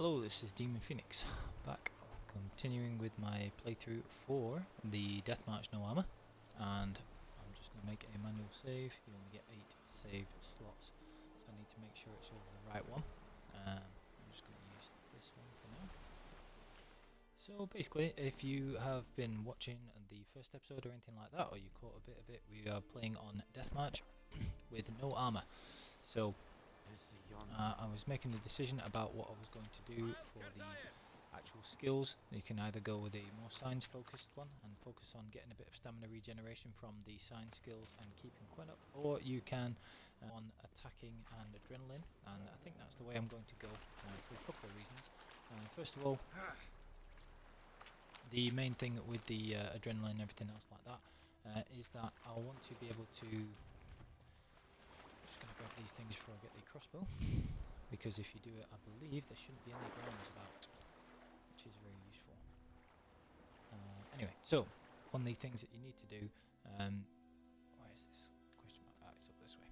Hello, this is Demon Phoenix, back continuing with my playthrough for the Death March No Armour, and I'm just going to make a manual save. You only get 8 save slots, so I need to make sure it's over the right one. I'm just going to use this one for now. So basically, if you have been watching the first episode or anything like that, or you caught a bit of it, we are playing on Death March with no armour. So I was making a decision about what I was going to do for the actual skills. You can either go with a more science focused one and focus on getting a bit of stamina regeneration from the science skills and keeping Quen up, or you can on attacking and adrenaline, and I think that's the way I'm going to go for a couple of reasons. First of all, the main thing with the adrenaline and everything else like that is that I want to be able to grab these things before I get the crossbow, because if you do it, I believe there shouldn't be any drones about, which is very useful. Anyway, so one of the things that you need to do, where is this question mark? It's up this way.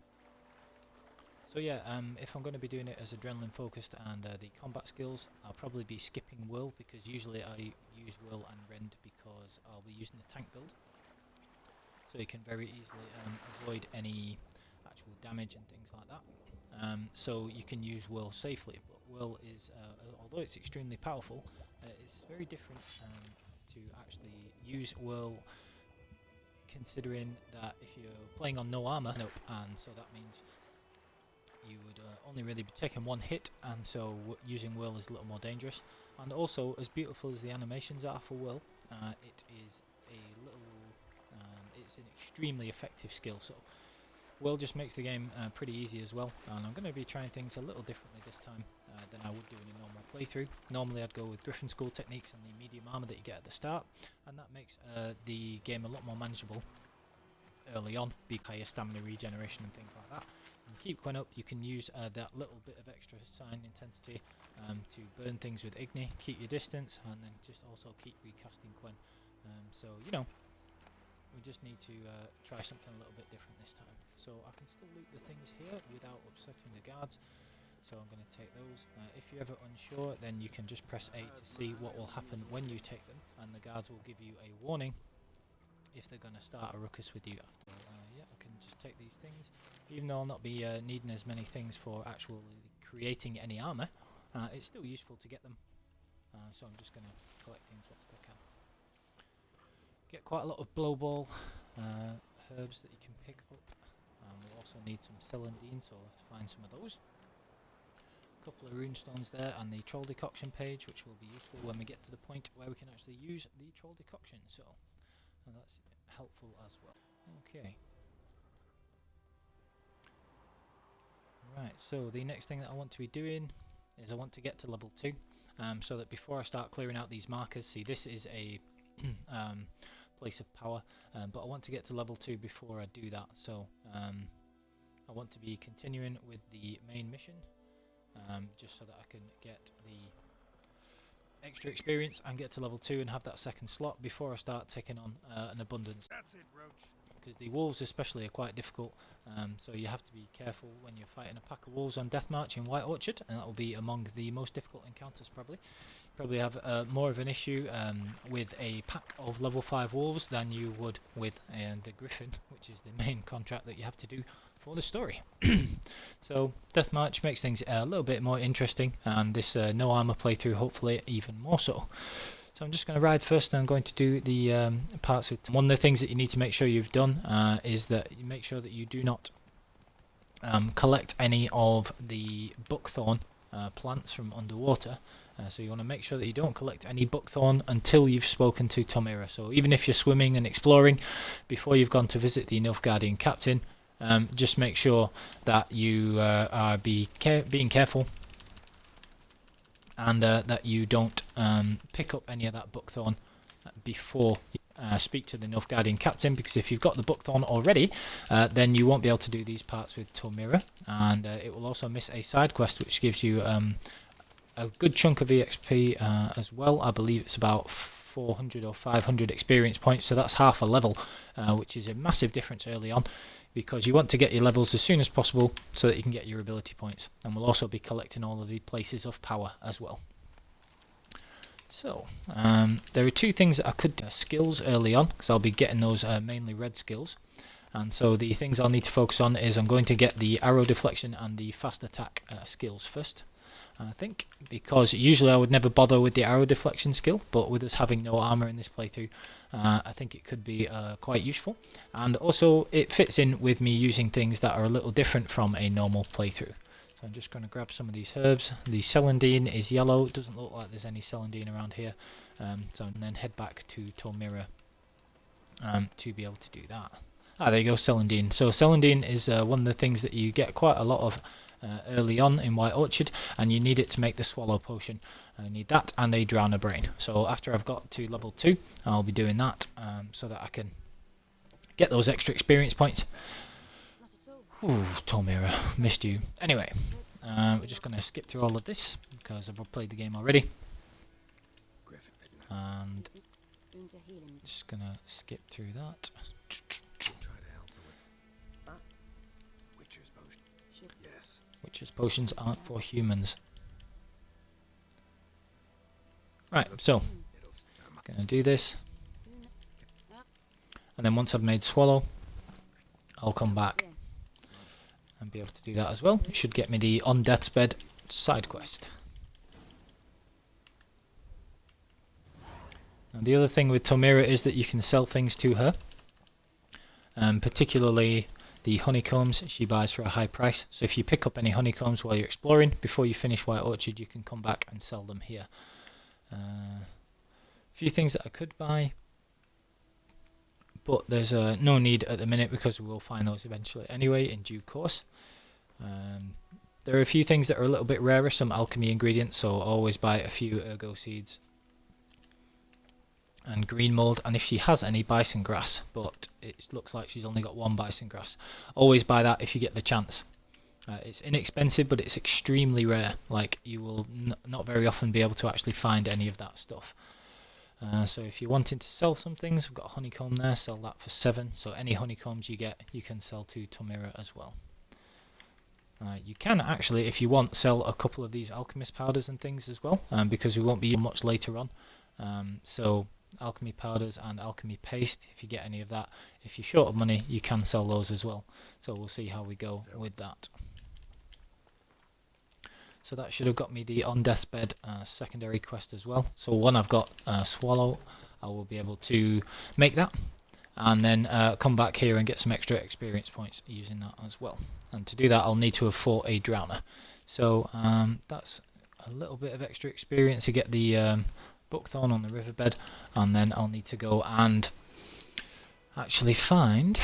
So yeah, if I'm going to be doing it as adrenaline focused and the combat skills, I'll probably be skipping will, because usually I use will and rend because I'll be using the tank build, so you can very easily avoid any actual damage and things like that. So you can use will safely, but will is, although it's extremely powerful, it's very different to actually use will, considering that if you're playing on no armor, and so that means you would only really be taking one hit, and so using will is a little more dangerous. And also, as beautiful as the animations are for will, it is a little, it's an extremely effective skill. So will just makes the game pretty easy as well, and I'm going to be trying things a little differently this time than I would do in a normal playthrough. Normally I'd go with Griffin School Techniques and the medium armor that you get at the start, and that makes the game a lot more manageable early on, be higher stamina regeneration and things like that. And keep Quen up, you can use that little bit of extra sign intensity to burn things with Igni, keep your distance, and then just also keep recasting Quen. So, you know, we just need to try something a little bit different this time. So I can still loot the things here without upsetting the guards, so I'm going to take those. If you're ever unsure, then you can just press A to see what will happen when you take them, and the guards will give you a warning if they're going to start a ruckus with you after. Yeah, I can just take these things, even though I'll not be needing as many things for actually creating any armour. It's still useful to get them, so I'm just going to collect things whilst I can. Get quite a lot of blow ball herbs that you can pick up. We'll also need some celandine, so I'll have to find some of those. A couple of runestones there, and the troll decoction page, which will be useful when we get to the point where we can actually use the troll decoction, so that's helpful as well. Okay. Right, so the next thing that I want to be doing is I want to get to level 2, so that before I start clearing out these markers, see, this is a place of power, but I want to get to level 2 before I do that, so I want to be continuing with the main mission, just so that I can get the extra experience and get to level 2 and have that second slot before I start taking on an abundance. That's it, Roach. Because the wolves especially are quite difficult, so you have to be careful when you're fighting a pack of wolves on Death March in White Orchard, and that will be among the most difficult encounters probably. Probably have more of an issue with a pack of level 5 wolves than you would with the Griffin, which is the main contract that you have to do for the story. So Death March makes things a little bit more interesting, and this no armor playthrough hopefully even more so. So I'm just going to ride first, and I'm going to do the parts of one of the things that you need to make sure you've done is that you make sure that you do not collect any of the buckthorn plants from underwater. So you want to make sure that you don't collect any buckthorn until you've spoken to Tomira. So even if you're swimming and exploring before you've gone to visit the Nilfgaardian captain, just make sure that you are being careful, and that you don't pick up any of that buckthorn before you speak to the Nilfgaardian captain, because if you've got the buckthorn already, then you won't be able to do these parts with Tomira, and it will also miss a side quest which gives you a good chunk of EXP as well. I believe it's about 400 or 500 experience points, so that's half a level, which is a massive difference early on, because you want to get your levels as soon as possible so that you can get your ability points. And we'll also be collecting all of the places of power as well. So, there are two things that I could do. Skills early on, because I'll be getting those mainly red skills. And so the things I'll need to focus on is I'm going to get the arrow deflection and the fast attack skills first, I think, because usually I would never bother with the arrow deflection skill, but with us having no armor in this playthrough, I think it could be quite useful. And also it fits in with me using things that are a little different from a normal playthrough. So I'm just going to grab some of these herbs. The celandine is yellow. It doesn't look like there's any celandine around here. So and then head back to Tomira to be able to do that. Ah, there you go, celandine. So celandine is one of the things that you get quite a lot of early on in White Orchard, and you need it to make the swallow potion. I need that and a drowner brain. So after I've got to level 2, I'll be doing that so that I can get those extra experience points. Ooh, Tomira, missed you. Anyway, we're just going to skip through all of this because I've played the game already. And just going to skip through that. Witch's potions aren't for humans. Right, so going to do this. And then once I've made swallow, I'll come back and be able to do that as well. It should get me the On Death's Bed side quest. Now the other thing with Tomira is that you can sell things to her, particularly the honeycombs she buys for a high price. So if you pick up any honeycombs while you're exploring, before you finish White Orchard, you can come back and sell them here. A few things that I could buy, but there's no need at the minute because we will find those eventually anyway in due course. There are a few things that are a little bit rarer, some alchemy ingredients, so always buy a few ergo seeds and green mold, and if she has any, bison grass, but it looks like she's only got one bison grass. Always buy that if you get the chance. It's inexpensive, but it's extremely rare. Like, you will not very often be able to actually find any of that stuff. So if you're wanting to sell some things, we've got a honeycomb there, sell that for 7. So any honeycombs you get, you can sell to Tomira as well. You can actually, if you want, sell a couple of these alchemist powders and things as well, because we won't be much later on. So alchemy powders and alchemy paste, if you get any of that. If you're short of money, you can sell those as well. So we'll see how we go with that. So that should have got me the On Death's Bed secondary quest as well. So when I've got Swallow, I will be able to make that, and then come back here and get some extra experience points using that as well. And to do that, I'll need to have fought a drowner. So that's a little bit of extra experience to get the buckthorn on the riverbed, and then I'll need to go and actually find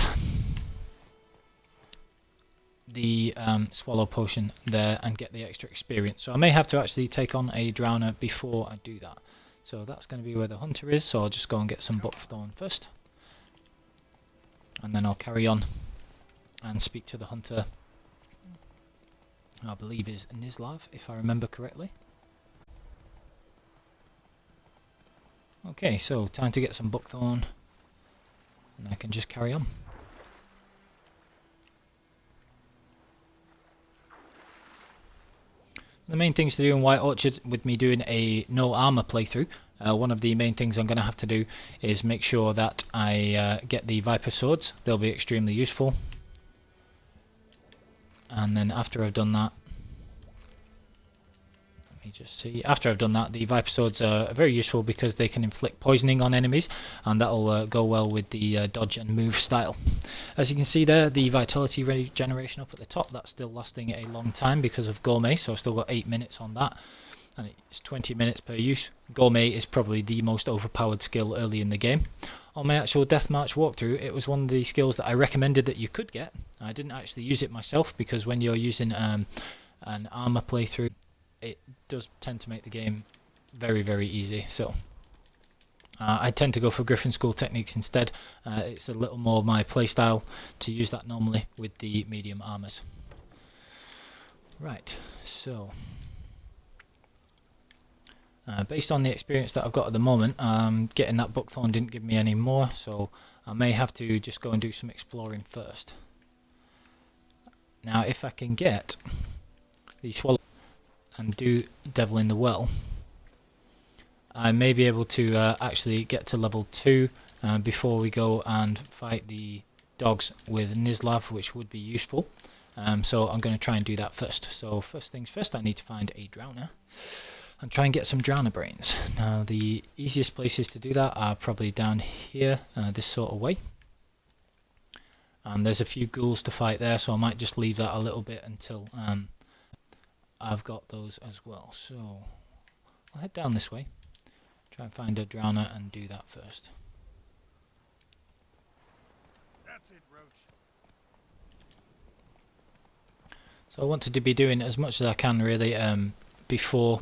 the swallow potion there and get the extra experience. So I may have to actually take on a drowner before I do that. So that's going to be where the hunter is, so I'll just go and get some buckthorn first, and then I'll carry on and speak to the hunter, I believe is Nislav, if I remember correctly. Okay, so time to get some buckthorn, and I can just carry on. The main things to do in White Orchard with me doing a no armor playthrough, one of the main things I'm going to have to do is make sure that I get the Viper swords. They'll be extremely useful. And then after I've done that, let me just see, after I've done that, the Viper swords are very useful because they can inflict poisoning on enemies, and that'll go well with the dodge and move style. As you can see there, the vitality regeneration up at the top, that's still lasting a long time because of Gourmet, so I've still got 8 minutes on that, and it's 20 minutes per use. Gourmet is probably the most overpowered skill early in the game. On my actual Deathmarch walkthrough, it was one of the skills that I recommended that you could get. I didn't actually use it myself because when you're using an armor playthrough, it does tend to make the game very, very easy. So I tend to go for Griffin School Techniques instead. It's a little more my playstyle to use that normally with the medium armors. Right, so based on the experience that I've got at the moment, getting that buckthorn didn't give me any more, so I may have to just go and do some exploring first. Now if I can get the swallow and do Devil in the Well, I may be able to actually get to level 2 before we go and fight the dogs with Nizlav, which would be useful. So I'm going to try and do that first. So first things first, I need to find a drowner and try and get some drowner brains. Now the easiest places to do that are probably down here, this sort of way. And there's a few ghouls to fight there, so I might just leave that a little bit until I've got those as well. So I'll head down this way, try and find a drowner and do that first. So I wanted to be doing as much as I can really before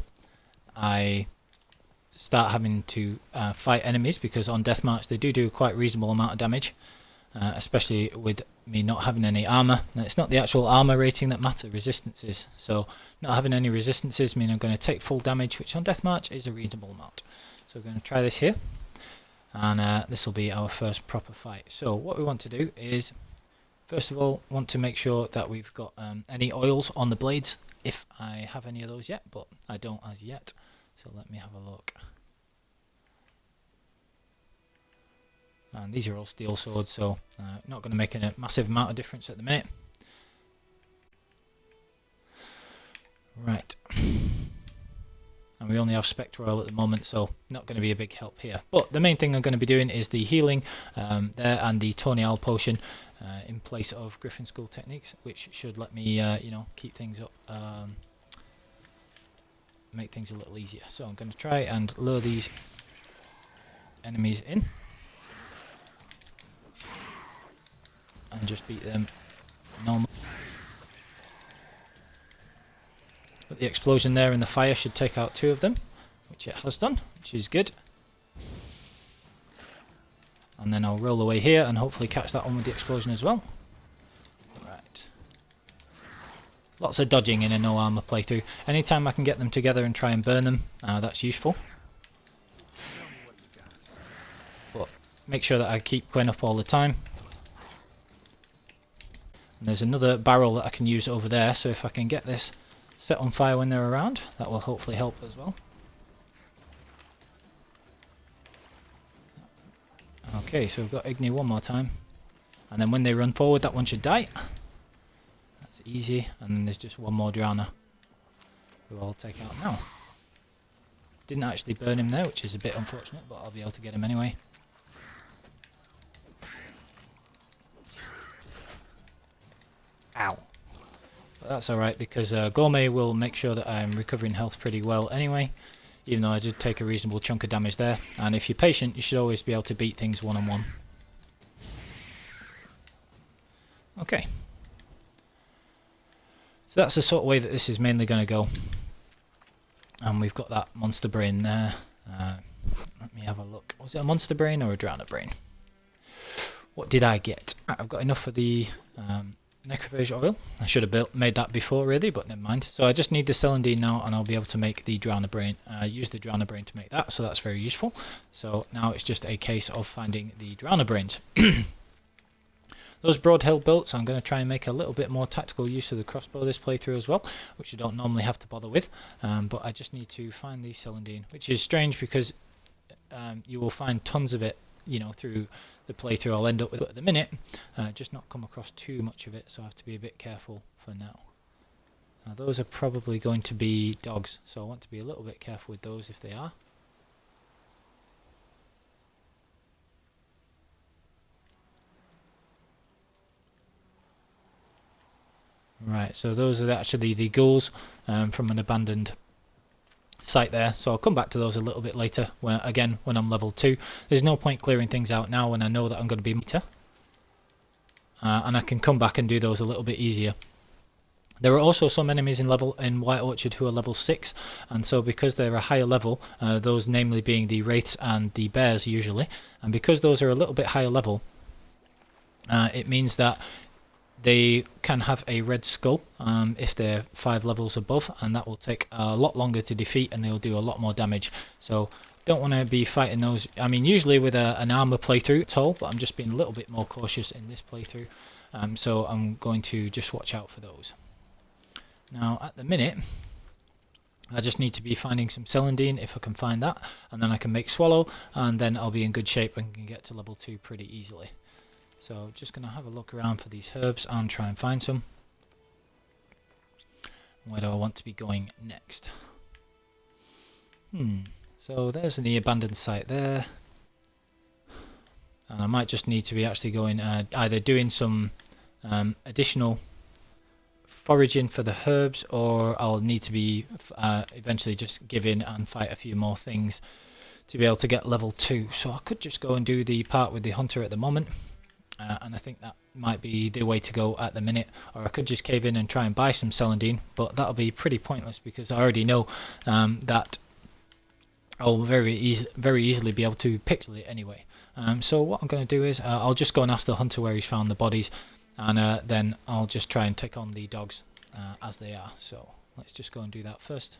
I start having to fight enemies, because on Deathmarch they do quite a reasonable amount of damage, especially with me not having any armour. Now, it's not the actual armour rating that matters, resistances. So not having any resistances mean I'm going to take full damage, which on Deathmarch is a reasonable amount. So we're going to try this here, and this will be our first proper fight. So what we want to do is, first of all, want to make sure that we've got any oils on the blades, if I have any of those yet, but I don't as yet. So let me have a look. And these are all steel swords, so not going to make a massive amount of difference at the minute. Right. And we only have Spectre Oil at the moment, so not going to be a big help here. But the main thing I'm going to be doing is the healing there, and the Tonial potion in place of Griffin School Techniques, which should let me, keep things up, make things a little easier. So I'm going to try and lure these enemies in and just beat them normal. But the explosion there and the fire should take out 2 of them, which it has done, which is good. And then I'll roll away here and hopefully catch that one with the explosion as well. Right. Lots of dodging in a no armor playthrough. Anytime I can get them together and try and burn them, that's useful. But make sure that I keep going up all the time. And there's another barrel that I can use over there, so if I can get this set on fire when they're around, that will hopefully help as well. Okay, so we've got Igni one more time, and then when they run forward, that one should die. That's easy. And then there's just one more drowner who I'll take out now. Didn't actually burn him there, which is a bit unfortunate, but I'll be able to get him anyway. Ow. But that's alright, because Gourmet will make sure that I'm recovering health pretty well anyway, even though I did take a reasonable chunk of damage there. And if you're patient, you should always be able to beat things one-on-one. Okay. So that's the sort of way that this is mainly going to go. And we've got that monster brain there. Let me have a look. Was it a monster brain or a drowner brain? What did I get? I've got enough for the necrophage oil. I should have made that before really, but never mind. So I just need the celandine now, and I'll be able to make the drowner brain, use the drowner brain to make that, so that's very useful. So now it's just a case of finding the drowner brains. Those broad-held bolts, I'm going to try and make a little bit more tactical use of the crossbow this playthrough as well, which I don't normally have to bother with, but I just need to find the celandine, which is strange because you will find tons of it, through the playthrough I'll end up with at the minute, just not come across too much of it, so I have to be a bit careful for now. Now those are probably going to be dogs, so I want to be a little bit careful with those if they are. Right, so those are actually the ghouls from an abandoned site there, so I'll come back to those a little bit later, when I'm level 2. There's no point clearing things out now when I know that I'm going to be meter, and I can come back and do those a little bit easier. There are also some enemies in White Orchard who are level 6, and so because they're a higher level, those namely being the wraiths and the bears usually, and because those are a little bit higher level, it means that they can have a red skull if they're 5 levels above, and that will take a lot longer to defeat, and they'll do a lot more damage. So don't want to be fighting those. I mean, usually with an armor playthrough at all, but I'm just being a little bit more cautious in this playthrough, so I'm going to just watch out for those. Now at the minute I just need to be finding some celandine if I can find that, and then I can make swallow, and then I'll be in good shape and can get to level 2 pretty easily. So just going to have a look around for these herbs and try and find some. Where do I want to be going next? So there's the abandoned site there. And I might just need to be actually going, either doing some additional foraging for the herbs, or I'll need to be eventually just give in and fight a few more things to be able to get level 2. So I could just go and do the part with the hunter at the moment, and I think that might be the way to go at the minute. Or I could just cave in and try and buy some celandine, but that'll be pretty pointless because I already know that I'll very easily be able to pixel it anyway. So what I'm going to do is I'll just go and ask the hunter where he's found the bodies, and then I'll just try and take on the dogs as they are. So let's just go and do that first.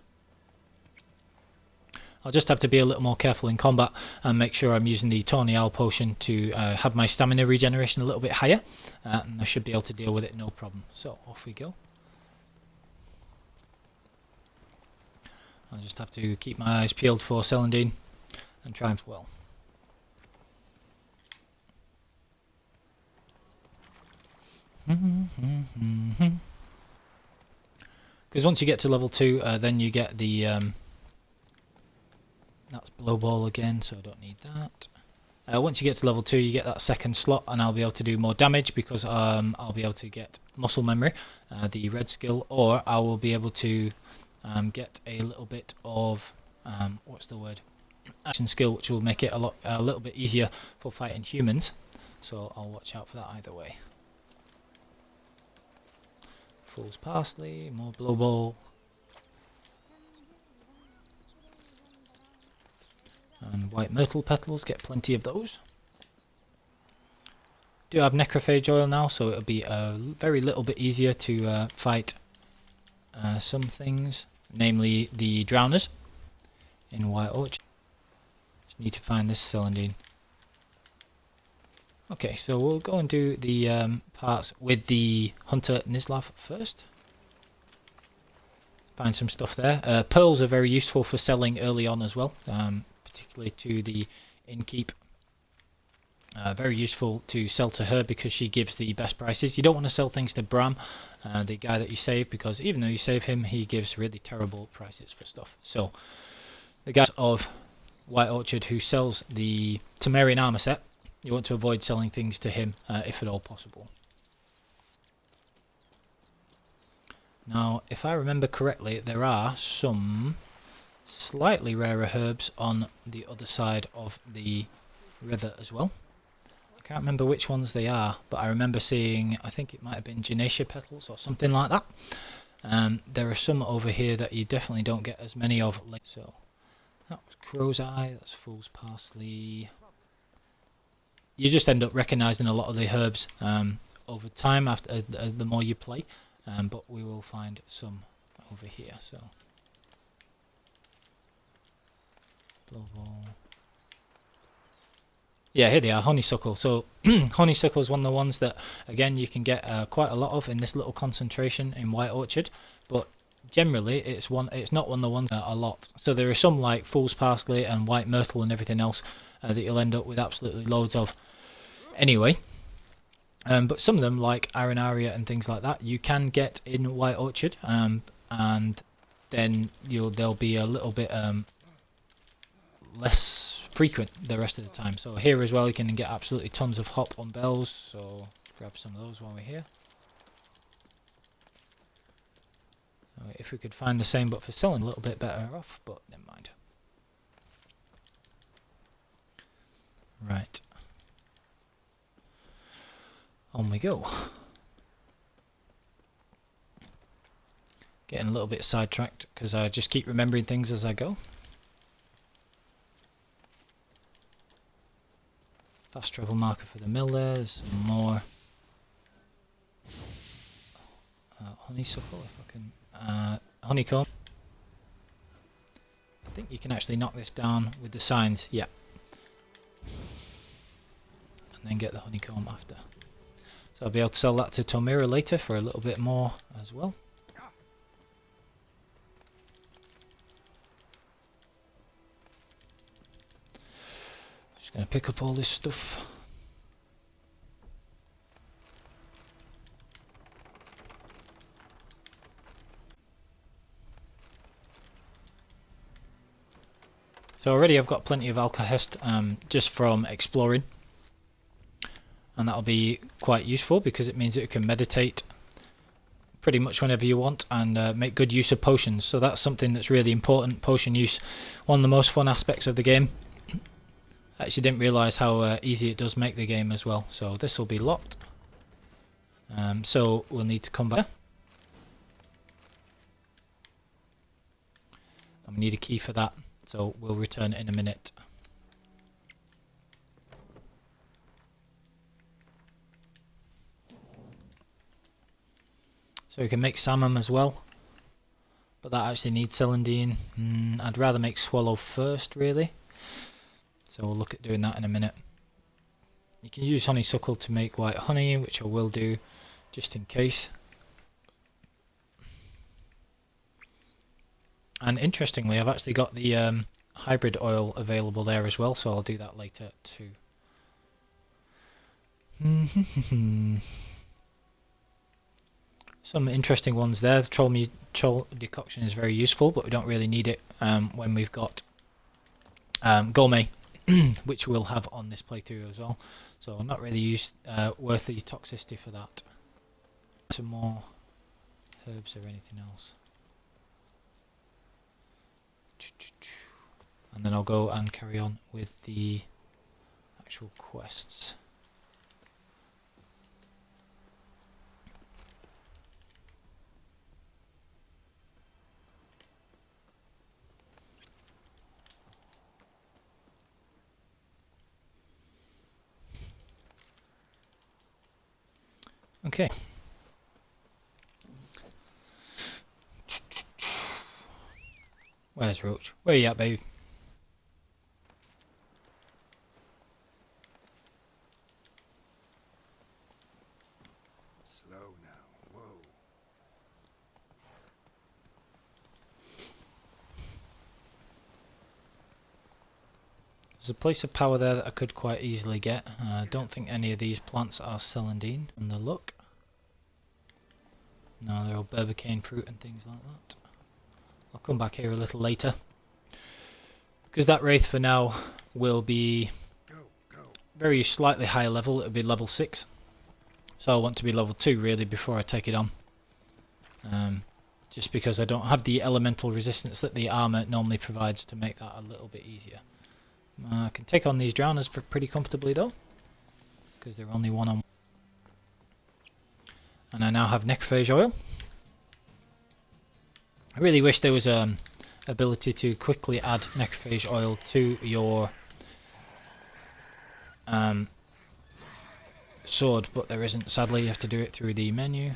I'll just have to be a little more careful in combat and make sure I'm using the Tawny Owl potion to have my stamina regeneration a little bit higher, and I should be able to deal with it no problem. So off we go. I'll just have to keep my eyes peeled for celandine and try and well. Because once you get to level 2, then you get the that's blow ball again, so I don't need that. Once you get to level 2, you get that second slot, and I'll be able to do more damage because I'll be able to get muscle memory, the red skill, or I will be able to get a little bit of what's the word, action skill, which will make it a little bit easier for fighting humans. So I'll watch out for that either way. Fool's parsley, more blow ball, and white myrtle petals, get plenty of those. Do have necrophage oil now, so it'll be a very little bit easier to fight some things, namely the drowners in White Orchard. Just need to find this celandine. Okay, so we'll go and do the parts with the Hunter Nizlav first. Find some stuff there. Pearls are very useful for selling early on as well, particularly to the innkeep. Very useful to sell to her because she gives the best prices. You don't want to sell things to Bram, the guy that you save, because even though you save him, he gives really terrible prices for stuff. So the guy of White Orchard who sells the Temerian armor set, you want to avoid selling things to him if at all possible. Now, if I remember correctly, there are some slightly rarer herbs on the other side of the river as well. I can't remember which ones they are, but I remember seeing, I think it might have been Genacia petals or something like that. There are some over here that you definitely don't get as many of. So that was crow's eye, that's fool's parsley. You just end up recognizing a lot of the herbs over time after the more you play, but we will find some over here. So yeah, here they are, honeysuckle. So honeysuckle is one of the ones that again you can get quite a lot of in this little concentration in White Orchard, but generally it's not one of the ones a lot. So there are some like fool's parsley and white myrtle and everything else that you'll end up with absolutely loads of anyway. But some of them like arenaria and things like that you can get in White Orchard, and then they'll be a little bit less frequent the rest of the time. So here as well you can get absolutely tons of hop on bells, so let's grab some of those while we're here. If we could find the same but for selling, a little bit better off, but never mind. Right, on we go. Getting a little bit sidetracked because I just keep remembering things as I go. Fast travel marker for the mill there. There's some more honeysuckle, if I can. Honeycomb. I think you can actually knock this down with the signs. Yeah. And then get the honeycomb after. So I'll be able to sell that to Tomira later for a little bit more as well. Gonna pick up all this stuff. So already I've got plenty of alkahest just from exploring, and that'll be quite useful because it means that you can meditate pretty much whenever you want and make good use of potions. So that's something that's really important, potion use. One of the most fun aspects of the game. I actually didn't realise how easy it does make the game as well. So this will be locked. So we'll need to come back. And we need a key for that. So we'll return in a minute. So we can make salmon as well, but that actually needs celandine. I'd rather make swallow first, really. So we'll look at doing that in a minute. You can use honeysuckle to make white honey, which I will do, just in case. And interestingly, I've actually got the hybrid oil available there as well, so I'll do that later too. Some interesting ones there. The troll decoction is very useful, but we don't really need it when we've got Gourmet, which we'll have on this playthrough as well. So not really worth the toxicity for that. Some more herbs or anything else. And then I'll go and carry on with the actual quests. Okay. Where's Roach? Where you at, babe? Slow now. Whoa. There's a place of power there that I could quite easily get. I don't think any of these plants are celandine from the look. No, they're all berbicane fruit and things like that. I'll come back here a little later, because that wraith for now will be very slightly higher level. It'll be level 6, so I want to be level 2 really before I take it on, just because I don't have the elemental resistance that the armour normally provides to make that a little bit easier. I can take on these drowners pretty comfortably though, because they're only one on. And I now have necrophage oil. I really wish there was ability to quickly add necrophage oil to your sword, but there isn't. Sadly, you have to do it through the menu.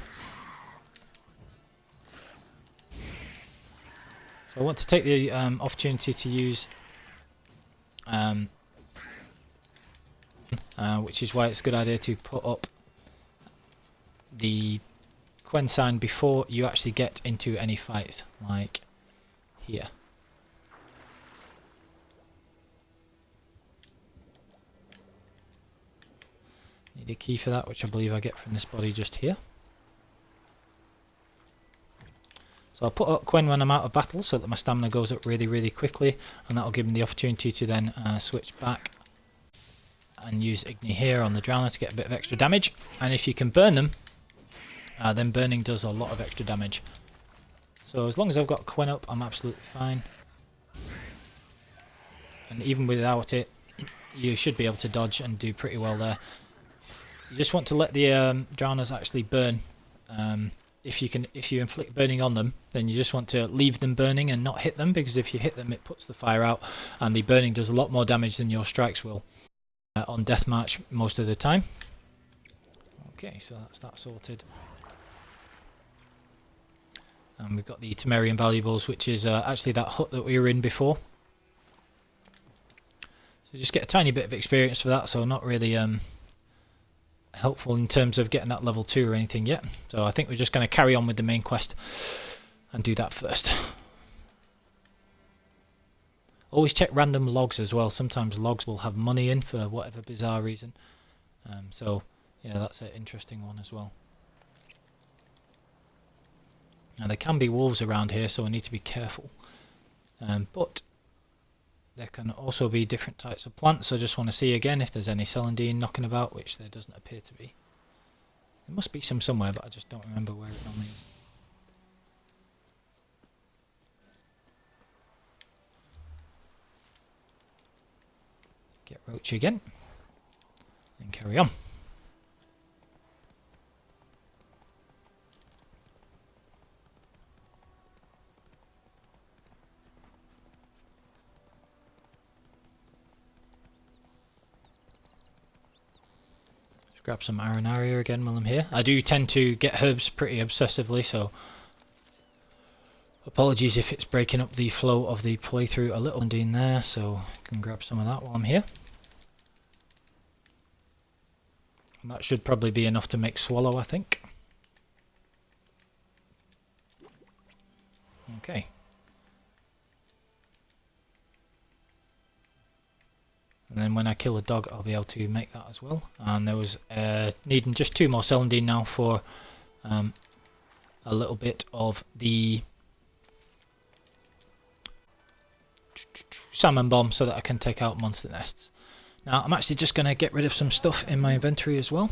So I want to take the opportunity to use, which is why it's a good idea to put up the Quen sign before you actually get into any fights, like here. Need a key for that, which I believe I get from this body just here. So I'll put up Quen when I'm out of battle so that my stamina goes up really quickly, and that'll give me the opportunity to then switch back and use Igni here on the Drowner to get a bit of extra damage. And if you can burn them, then burning does a lot of extra damage. So as long as I've got Quen up, I'm absolutely fine. And even without it, you should be able to dodge and do pretty well there. You just want to let the drowners actually burn. If you inflict burning on them, then you just want to leave them burning and not hit them, because if you hit them, it puts the fire out, and the burning does a lot more damage than your strikes will on deathmatch most of the time. Okay, so that's that sorted. And we've got the Temerian valuables, which is actually that hut that we were in before. So just get a tiny bit of experience for that, so not really helpful in terms of getting that level 2 or anything yet. So I think we're just going to carry on with the main quest and do that first. Always check random logs as well. Sometimes logs will have money in for whatever bizarre reason. So yeah, that's an interesting one as well. Now there can be wolves around here, so I need to be careful. But there can also be different types of plants, so I just want to see again if there's any celandine knocking about, which there doesn't appear to be. There must be some somewhere, but I just don't remember where it normally is. Get roach again, and carry on. Grab some iron area again while I'm here. I do tend to get herbs pretty obsessively, so apologies if it's breaking up the flow of the playthrough a little. In there, so I can grab some of that while I'm here. And that should probably be enough to make swallow, I think. Okay. And then when I kill a dog, I'll be able to make that as well. And there was needing just 2 more celandine now for a little bit of the salmon bomb so that I can take out monster nests. Now I'm actually just going to get rid of some stuff in my inventory as well.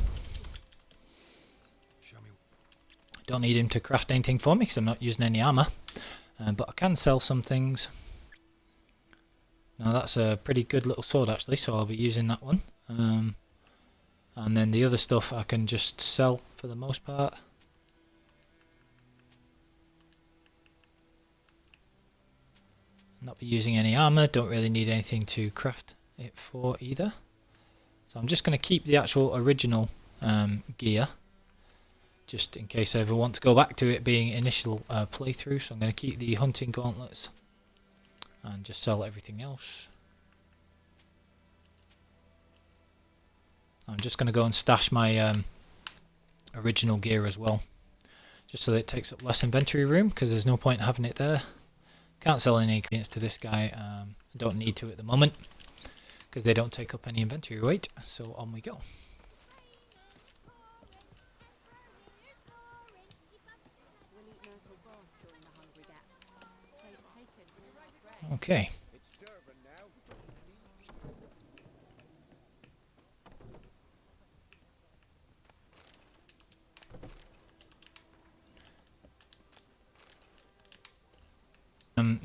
Don't need him to craft anything for me because I'm not using any armour. But I can sell some things. Now that's a pretty good little sword actually, so I'll be using that one. And then the other stuff I can just sell for the most part. Not be using any armour, don't really need anything to craft it for either. So I'm just going to keep the actual original gear, just in case I ever want to go back to it being initial playthrough. So I'm going to keep the hunting gauntlets and just sell everything else. I'm just going to go and stash my original gear as well, just so that it takes up less inventory room, because there's no point having it there. Can't sell any ingredients to this guy, don't need to at the moment, because they don't take up any inventory weight, so on we go. Okay.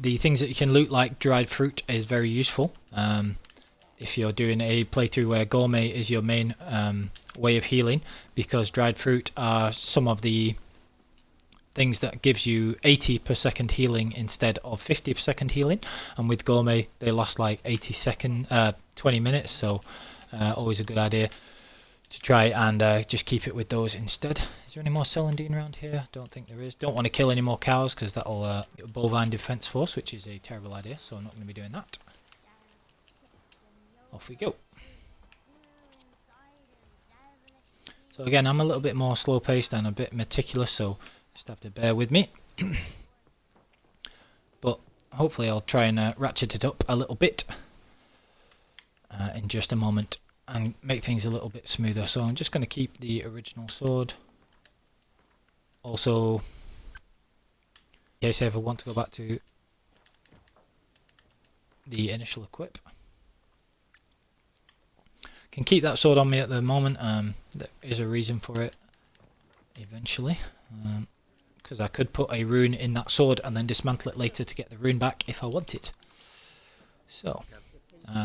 The things that you can loot, like dried fruit, is very useful if you're doing a playthrough where Gourmet is your main way of healing, because dried fruit are some of the things that gives you 80 per second healing instead of 50 per second healing, and with Gourmet they last like 20 minutes, so always a good idea to try and just keep it with those instead. Is there any more celandine around here? Don't think there is. Don't want to kill any more cows because that'll get a bovine defense force, which is a terrible idea, so I'm not going to be doing that. Off we go. So again, I'm a little bit more slow paced and a bit meticulous, so just have to bear with me. But hopefully I'll try and ratchet it up a little bit in just a moment and make things a little bit smoother. So I'm just going to keep the original sword. Also, in case I ever want to go back to the initial equip. Can keep that sword on me at the moment. There is a reason for it eventually. Because I could put a rune in that sword and then dismantle it later to get the rune back if I wanted. So,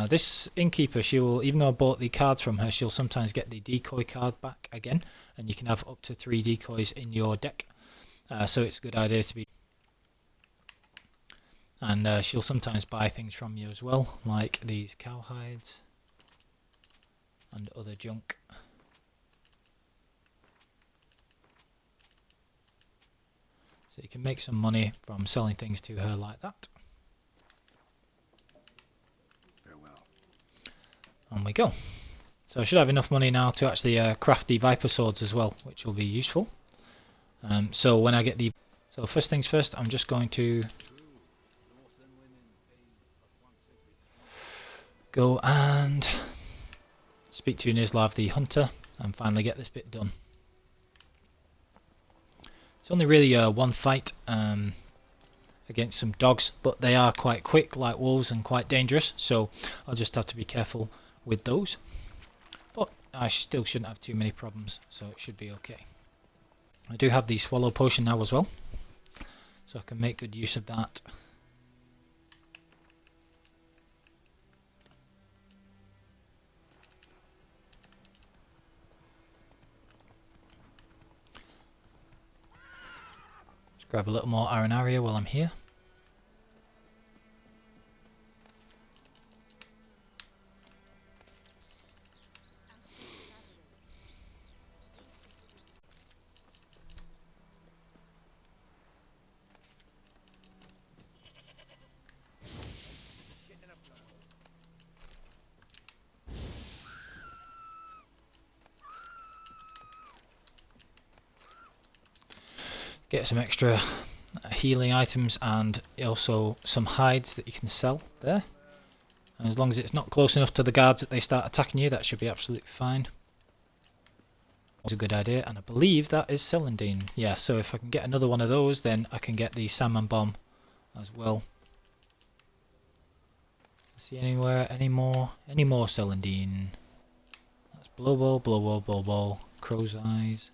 this innkeeper, she will, even though I bought the cards from her, she'll sometimes get the decoy card back again, and you can have up to 3 decoys in your deck. So it's a good idea to be. And she'll sometimes buy things from you as well, like these cowhides and other junk. So you can make some money from selling things to her like that. On we go. So I should have enough money now to actually craft the viper swords as well, which will be useful. So when I get the... So first things first, I'm just going to go and speak to Nislav the hunter and finally get this bit done. It's only really one fight against some dogs, but they are quite quick like wolves and quite dangerous, so I'll just have to be careful with those. But I still shouldn't have too many problems, so it should be okay. I do have the swallow potion now as well, so I can make good use of that. Just grab a little more iron area while I'm here. Get some extra healing items and also some hides that you can sell there. And as long as it's not close enough to the guards that they start attacking you, that should be absolutely fine. That's a good idea, and I believe that is celandine. Yeah, so if I can get another one of those, then I can get the salmon bomb as well. See anywhere any more celandine? That's blow, crow's eyes.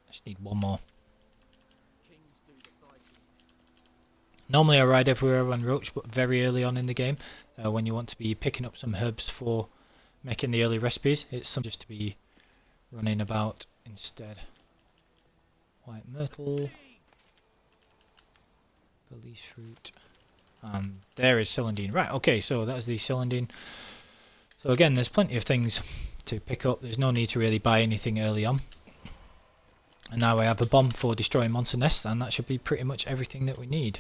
Just need one more. Normally I ride everywhere on roach, but very early on in the game, when you want to be picking up some herbs for making the early recipes, it's some just to be running about instead. White myrtle, police fruit, and there is celandine. Right, okay, so that's the celandine. So again, there's plenty of things to pick up. There's no need to really buy anything early on. And now I have a bomb for destroying monster nests, and that should be pretty much everything that we need.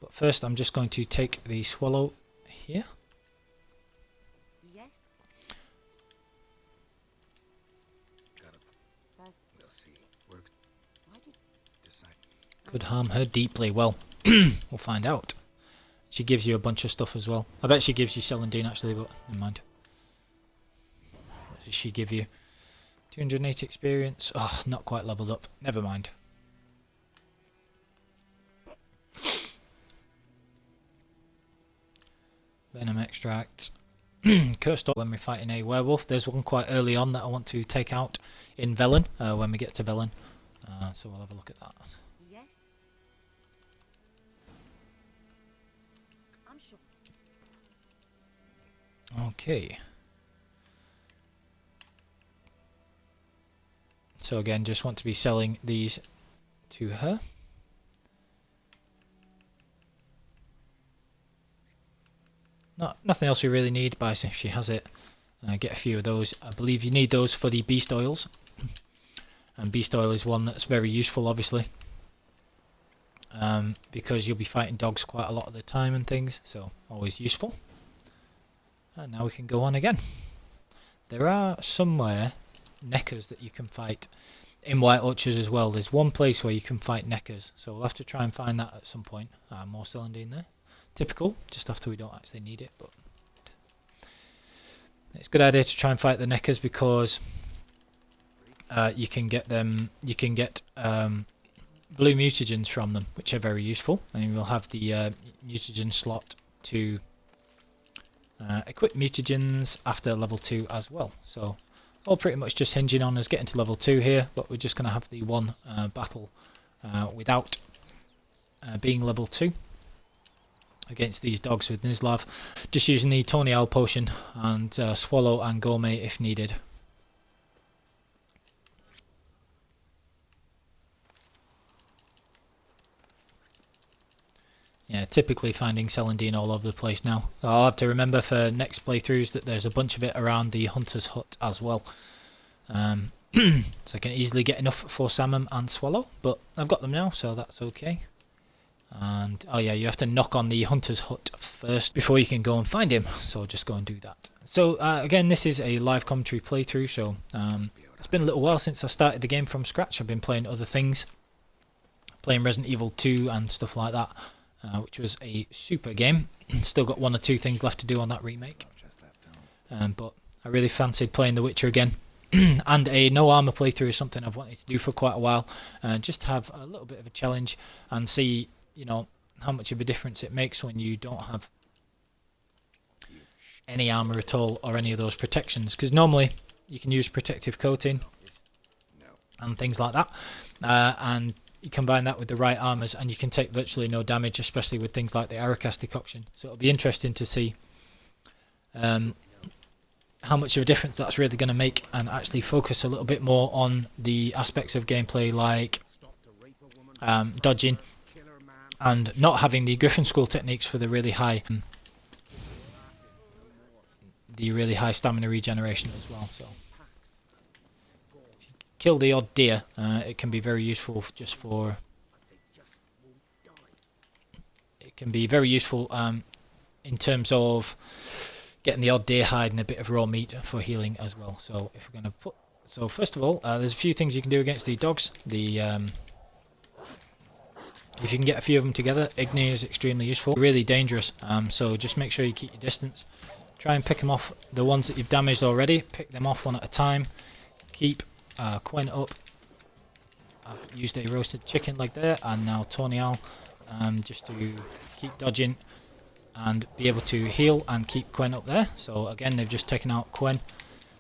But first I'm just going to take the swallow here. Yes. We'll see. Could harm her deeply. Well, we'll find out. She gives you a bunch of stuff as well. I bet she gives you celandine actually, but never mind. What does she give you? 280 experience. Oh, not quite leveled up. Never mind. Venom extract. Cursed when we're fighting a werewolf. There's one quite early on that I want to take out in Velen, when we get to Velen. So we'll have a look at that. Yes. I'm sure. Okay. So again, just want to be selling these to her. Nothing else we really need, but if she has it, get a few of those. I believe you need those for the beast oils. And beast oil is one that's very useful, obviously. Because you'll be fighting dogs quite a lot of the time and things, so always useful. And now we can go on again. There are somewhere neckers that you can fight in White Orchards as well. There's one place where you can fight neckers, so we'll have to try and find that at some point. More celandine there. Typical, just after we don't actually need it, but it's a good idea to try and fight the neckers because you can get them. You can get blue mutagens from them, which are very useful, and you'll have the mutagen slot to equip mutagens after level 2 as well. So all pretty much just hinging on us getting to level 2 here, but we're just going to have the one battle without being level 2 against these dogs with Nislav, just using the Tony Owl potion and swallow and gourmet if needed. Yeah, typically finding celandine all over the place now. I'll have to remember for next playthroughs that there's a bunch of it around the hunter's hut as well. So I can easily get enough for salmon and swallow, but I've got them now, so that's okay. And oh yeah, you have to knock on the hunter's hut first before you can go and find him, so just go and do that. So again, this is a live commentary playthrough, so it's been a little while since I started the game from scratch. I've been playing other things, playing Resident Evil 2 and stuff like that, which was a super game. Still got one or two things left to do on that remake, but I really fancied playing The Witcher again. And a no armor playthrough is something I've wanted to do for quite a while, just to have a little bit of a challenge and see, you know, how much of a difference it makes when you don't have any armor at all or any of those protections, because normally you can use protective coating and things like that, and you combine that with the right armors and you can take virtually no damage, especially with things like the Aracas decoction. So it'll be interesting to see how much of a difference that's really going to make, and actually focus a little bit more on the aspects of gameplay like dodging and not having the Griffin School techniques for the really high stamina regeneration as well. So if you kill the odd deer, it can be very useful in terms of getting the odd deer hide and a bit of raw meat for healing as well. So if we're going to first of all, there's a few things you can do against the dogs. If you can get a few of them together, Igni is extremely useful. Really dangerous, so just make sure you keep your distance. Try and pick them off, the ones that you've damaged already, pick them off one at a time. Keep Quen up. I've used a roasted chicken like there, and now Tornial, just to keep dodging and be able to heal and keep Quen up there. So again, they've just taken out Quen,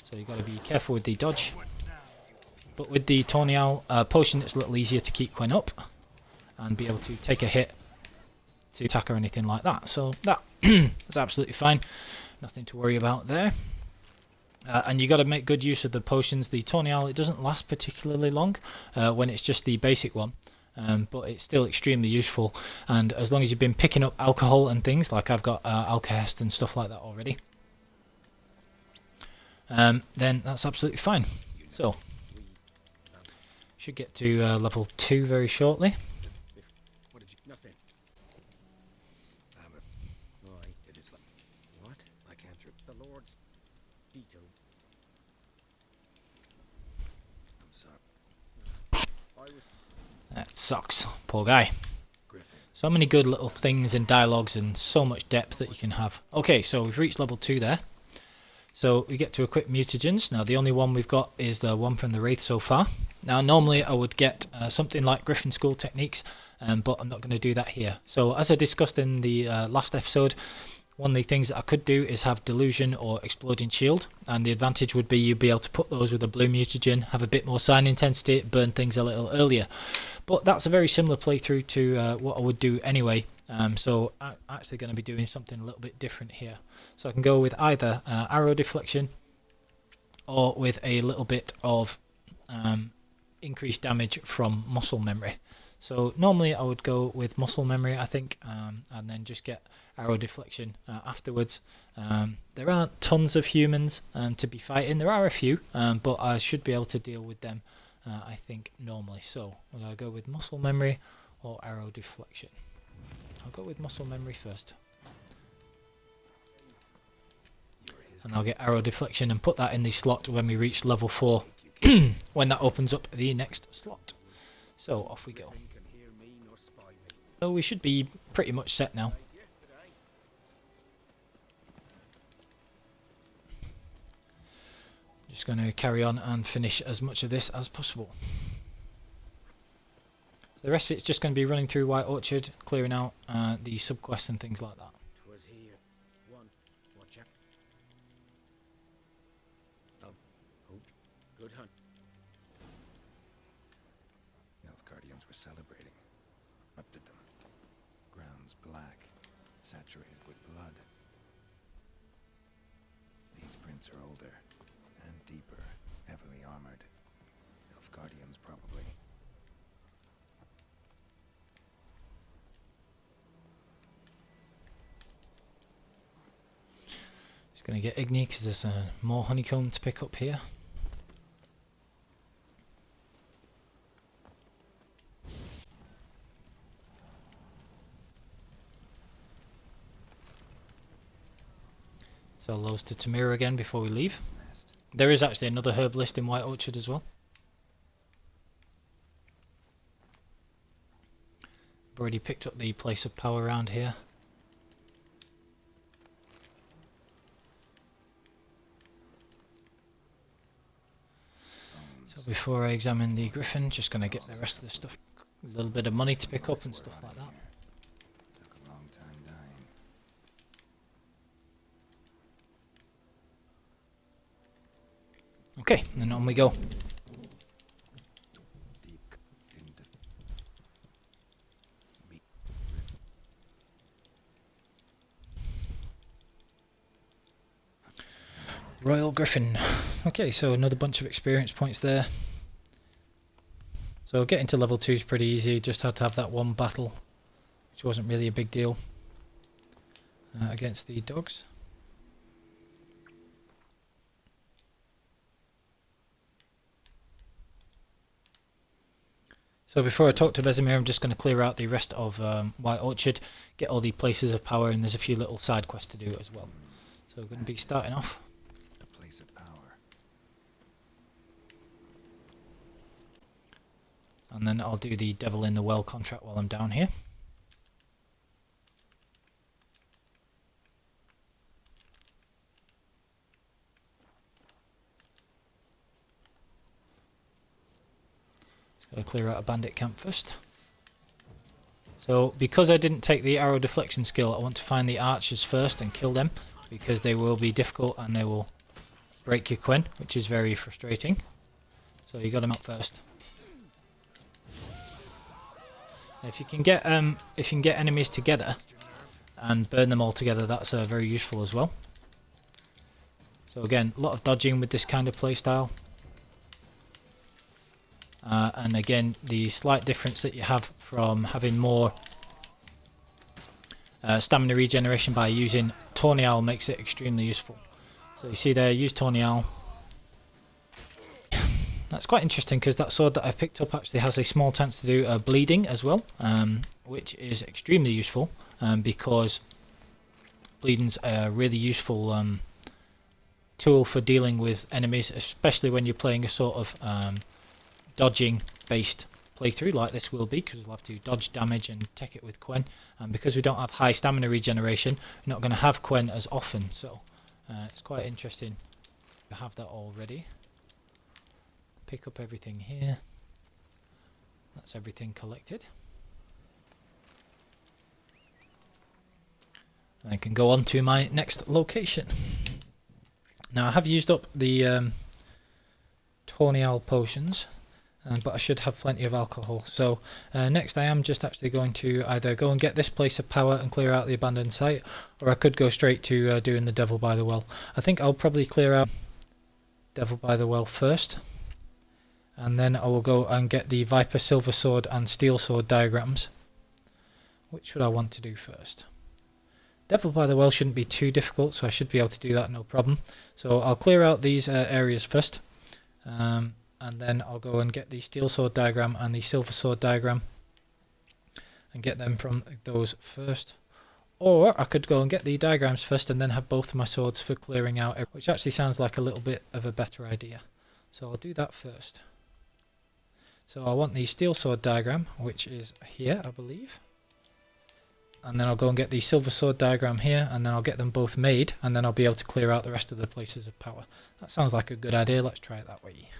so you've got to be careful with the dodge. But with the Tornial potion, it's a little easier to keep Quen up and be able to take a hit to attack or anything like that. So that is absolutely fine, nothing to worry about there. And you got to make good use of the potions. The Tornial, it doesn't last particularly long when it's just the basic one, but it's still extremely useful. And as long as you've been picking up alcohol and things, like I've got Alcahest and stuff like that already, then that's absolutely fine. So should get to level 2 very shortly. That sucks. Poor guy. So many good little things and dialogues and so much depth that you can have. Okay, so we've reached level 2 there. So we get to equip mutagens. Now the only one we've got is the one from the wraith so far. Now normally I would get something like Griffin School Techniques, but I'm not going to do that here. So as I discussed in the last episode, one of the things that I could do is have Delusion or Exploding Shield, and the advantage would be you'd be able to put those with a blue mutagen, have a bit more sign intensity, burn things a little earlier. But that's a very similar playthrough to what I would do anyway, so I'm actually going to be doing something a little bit different here. So I can go with either arrow deflection or with a little bit of increased damage from muscle memory. So normally I would go with muscle memory, I think, and then just get arrow deflection afterwards. There aren't tons of humans to be fighting. There are a few, but I should be able to deal with them, I think, normally. So will I go with muscle memory or arrow deflection? I'll go with muscle memory first. And I'll get arrow deflection and put that in the slot when we reach level 4, when that opens up the next slot. So off we go. So we should be pretty much set now. Just going to carry on and finish as much of this as possible. So the rest of it's just going to be running through White Orchard, clearing out the subquests and things like that. Celebrating. Up to them. Grounds black, saturated with blood. These prints are older and deeper, heavily armored. Elf guardians, probably. Just going to get Igni because there's more honeycomb to pick up here. Sell those to Tamira again before we leave. There is actually another herb list in White Orchard as well. already picked up the place of power around here. So before I examine the Griffin, just going to get the rest of the stuff, a little bit of money to pick up and stuff like that. Took a long time dying. Okay, and then on we go. Deep into me. Royal Griffin. Okay, so another bunch of experience points there. So getting to level 2 is pretty easy, just had to have that one battle, which wasn't really a big deal, against the dogs. So before I talk to Vesemir, I'm just going to clear out the rest of White Orchard, get all the places of power, and there's a few little side quests to do as well. So we're going to be starting off. A place of power. And then I'll do the Devil in the Well contract while I'm down here. Just got to clear out a bandit camp first. So because I didn't take the arrow deflection skill, I want to find the archers first and kill them, because they will be difficult and they will break your Quinn, which is very frustrating. So you got them up first. If you can get enemies together and burn them all together, that's very useful as well. So again, a lot of dodging with this kind of playstyle. And again, the slight difference that you have from having more stamina regeneration by using Tawny Owl makes it extremely useful. So you see there, use Tawny Owl. That's quite interesting because that sword that I picked up actually has a small chance to do bleeding as well, which is extremely useful because bleeding's a really useful tool for dealing with enemies, especially when you're playing a sort of dodging based playthrough like this will be, because we'll have to dodge damage and take it with Quen, and because we don't have high stamina regeneration, we're not going to have Quen as often, so it's quite interesting to have that already. Pick up everything here. That's everything collected. And I can go on to my next location. Now I have used up the Tawny Owl potions, but I should have plenty of alcohol. So next I am just actually going to either go and get this place of power and clear out the abandoned site, or I could go straight to doing the Devil by the Well. I think I'll probably clear out Devil by the Well first, and then I will go and get the Viper Silver Sword and Steel Sword diagrams. Which would I want to do first? Devil by the Well shouldn't be too difficult, so I should be able to do that no problem. So I'll clear out these areas first, and then I'll go and get the Steel Sword diagram and the Silver Sword diagram and get them from those first. Or I could go and get the diagrams first and then have both of my swords for clearing out, which actually sounds like a little bit of a better idea. So I'll do that first. So I want the Steel Sword diagram, which is here, I believe. And then I'll go and get the Silver Sword diagram here, and then I'll get them both made, and then I'll be able to clear out the rest of the places of power. That sounds like a good idea. Let's try it that way.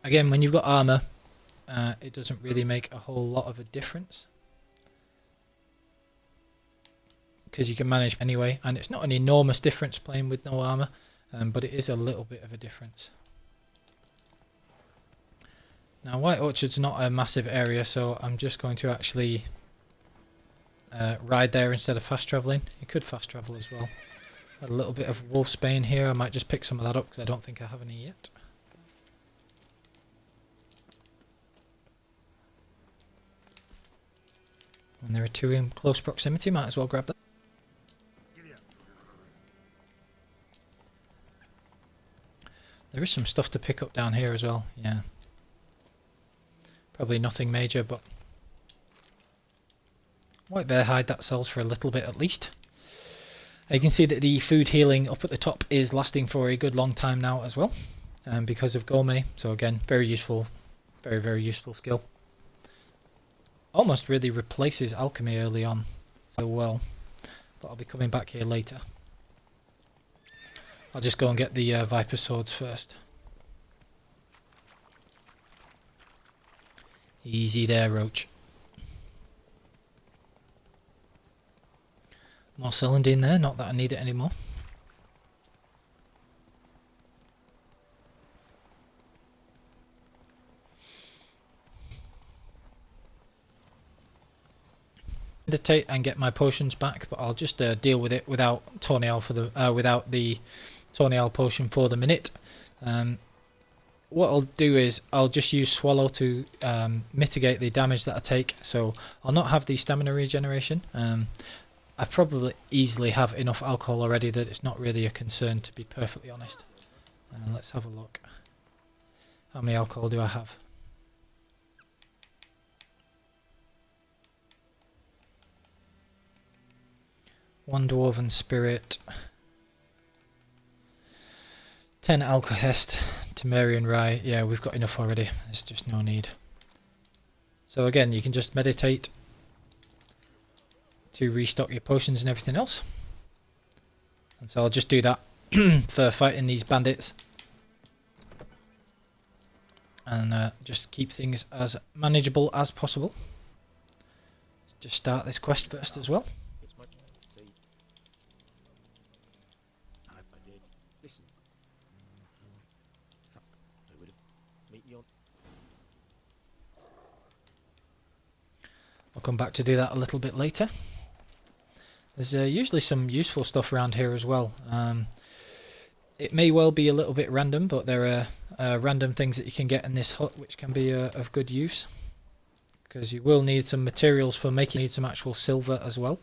Again, when you've got armor, it doesn't really make a whole lot of a difference, because you can manage anyway, and it's not an enormous difference playing with no armor, but it is a little bit of a difference. Now White Orchard's not a massive area, so I'm just going to actually ride there instead of fast travelling. You could fast travel as well. Got a little bit of wolfsbane here. I might just pick some of that up because I don't think I have any yet. When there are two in close proximity, might as well grab that. There is some stuff to pick up down here as well, yeah. Probably nothing major, but white bear hide, that sells for a little bit at least. You can see that the food healing up at the top is lasting for a good long time now as well, because of Gourmet. So again, very useful, very useful skill. almost really replaces alchemy early on so well. But I'll be coming back here later. I'll just go and get the Viper Swords first. Easy there, Roach. More celandine there, not that I need it anymore. Meditate and get my potions back, but I'll just deal with it without Tornial for the without the Tornial potion for the minute. What I'll do is I'll just use Swallow to mitigate the damage that I take, so I'll not have the stamina regeneration. I probably easily have enough alcohol already that it's not really a concern, to be perfectly honest. Let's have a look. How many alcohol do I have? One Dwarven Spirit, 10 Alcohest, Temerian Rye. Yeah, we've got enough already. There's just no need. So again, you can just meditate to restock your potions and everything else. And so I'll just do that for fighting these bandits. And just keep things as manageable as possible. Just start this quest first as well. I'll come back to do that a little bit later. There's usually some useful stuff around here as well. It may well be a little bit random, but there are random things that you can get in this hut which can be of good use. Because you will need some materials for making, some actual silver as well,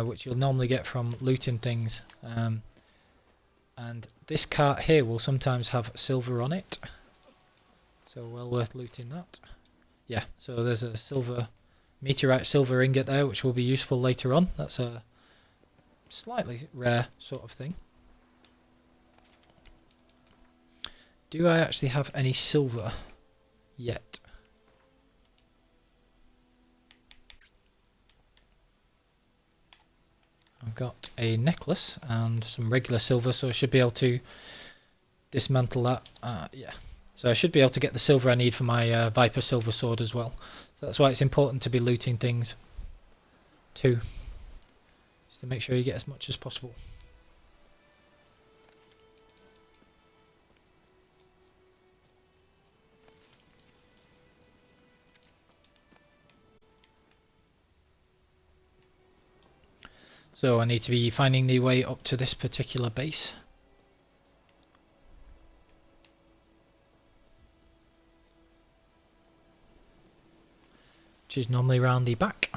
which you'll normally get from looting things. And this cart here will sometimes have silver on it, so well worth looting that. Yeah, so there's a meteorite silver ingot there, which will be useful later on. That's a slightly rare sort of thing. Do I actually have any silver yet? I've got a necklace and some regular silver, so I should be able to dismantle that. Yeah, so I should be able to get the silver I need for my Viper Silver Sword as well. So that's why it's important to be looting things too, just to make sure you get as much as possible. So I need to be finding the way up to this particular base. Which is normally around the back.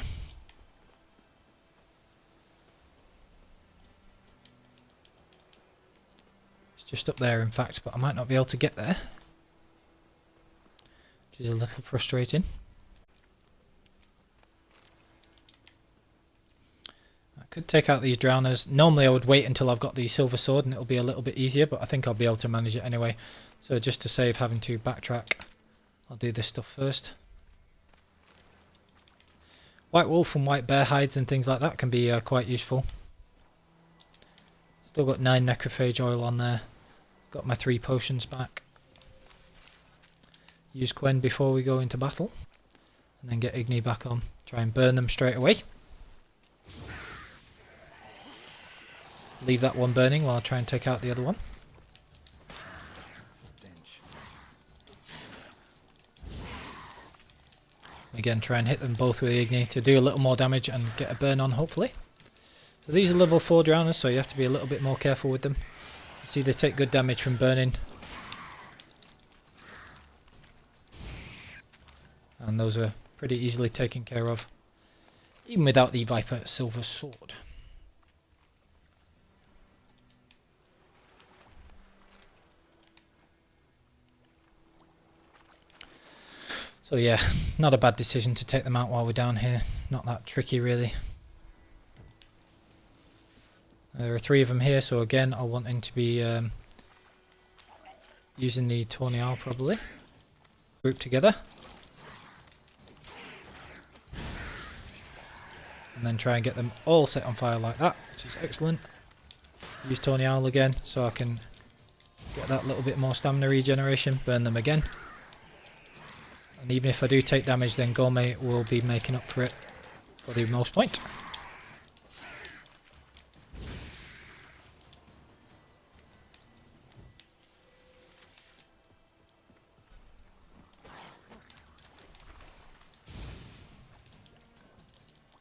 It's just up there in fact, but I might not be able to get there, which is a little frustrating. I could take out these drowners. Normally I would wait until I've got the silver sword and it'll be a little bit easier, but I think I'll be able to manage it anyway. So just to save having to backtrack, I'll do this stuff first. White wolf and white bear hides and things like that can be quite useful. Still got 9 necrophage oil on there. Got my 3 potions back. Use Quen before we go into battle. And then get Igni back on. Try and burn them straight away. Leave that one burning while I try and take out the other one. Again, try and hit them both with the Igni to do a little more damage and get a burn on, hopefully. So these are level 4 drowners, so you have to be a little bit more careful with them. See, they take good damage from burning. And those are pretty easily taken care of, even without the Viper Silver Sword. So yeah, not a bad decision to take them out while we're down here. Not that tricky really. There are 3 of them here, so again I'll want him to be using the Tornial probably. Group together. and then try and get them all set on fire like that, which is excellent. Use Tony Owl again so I can get that little bit more stamina regeneration, burn them again. And even if I do take damage, then Gourmet will be making up for it for the most point.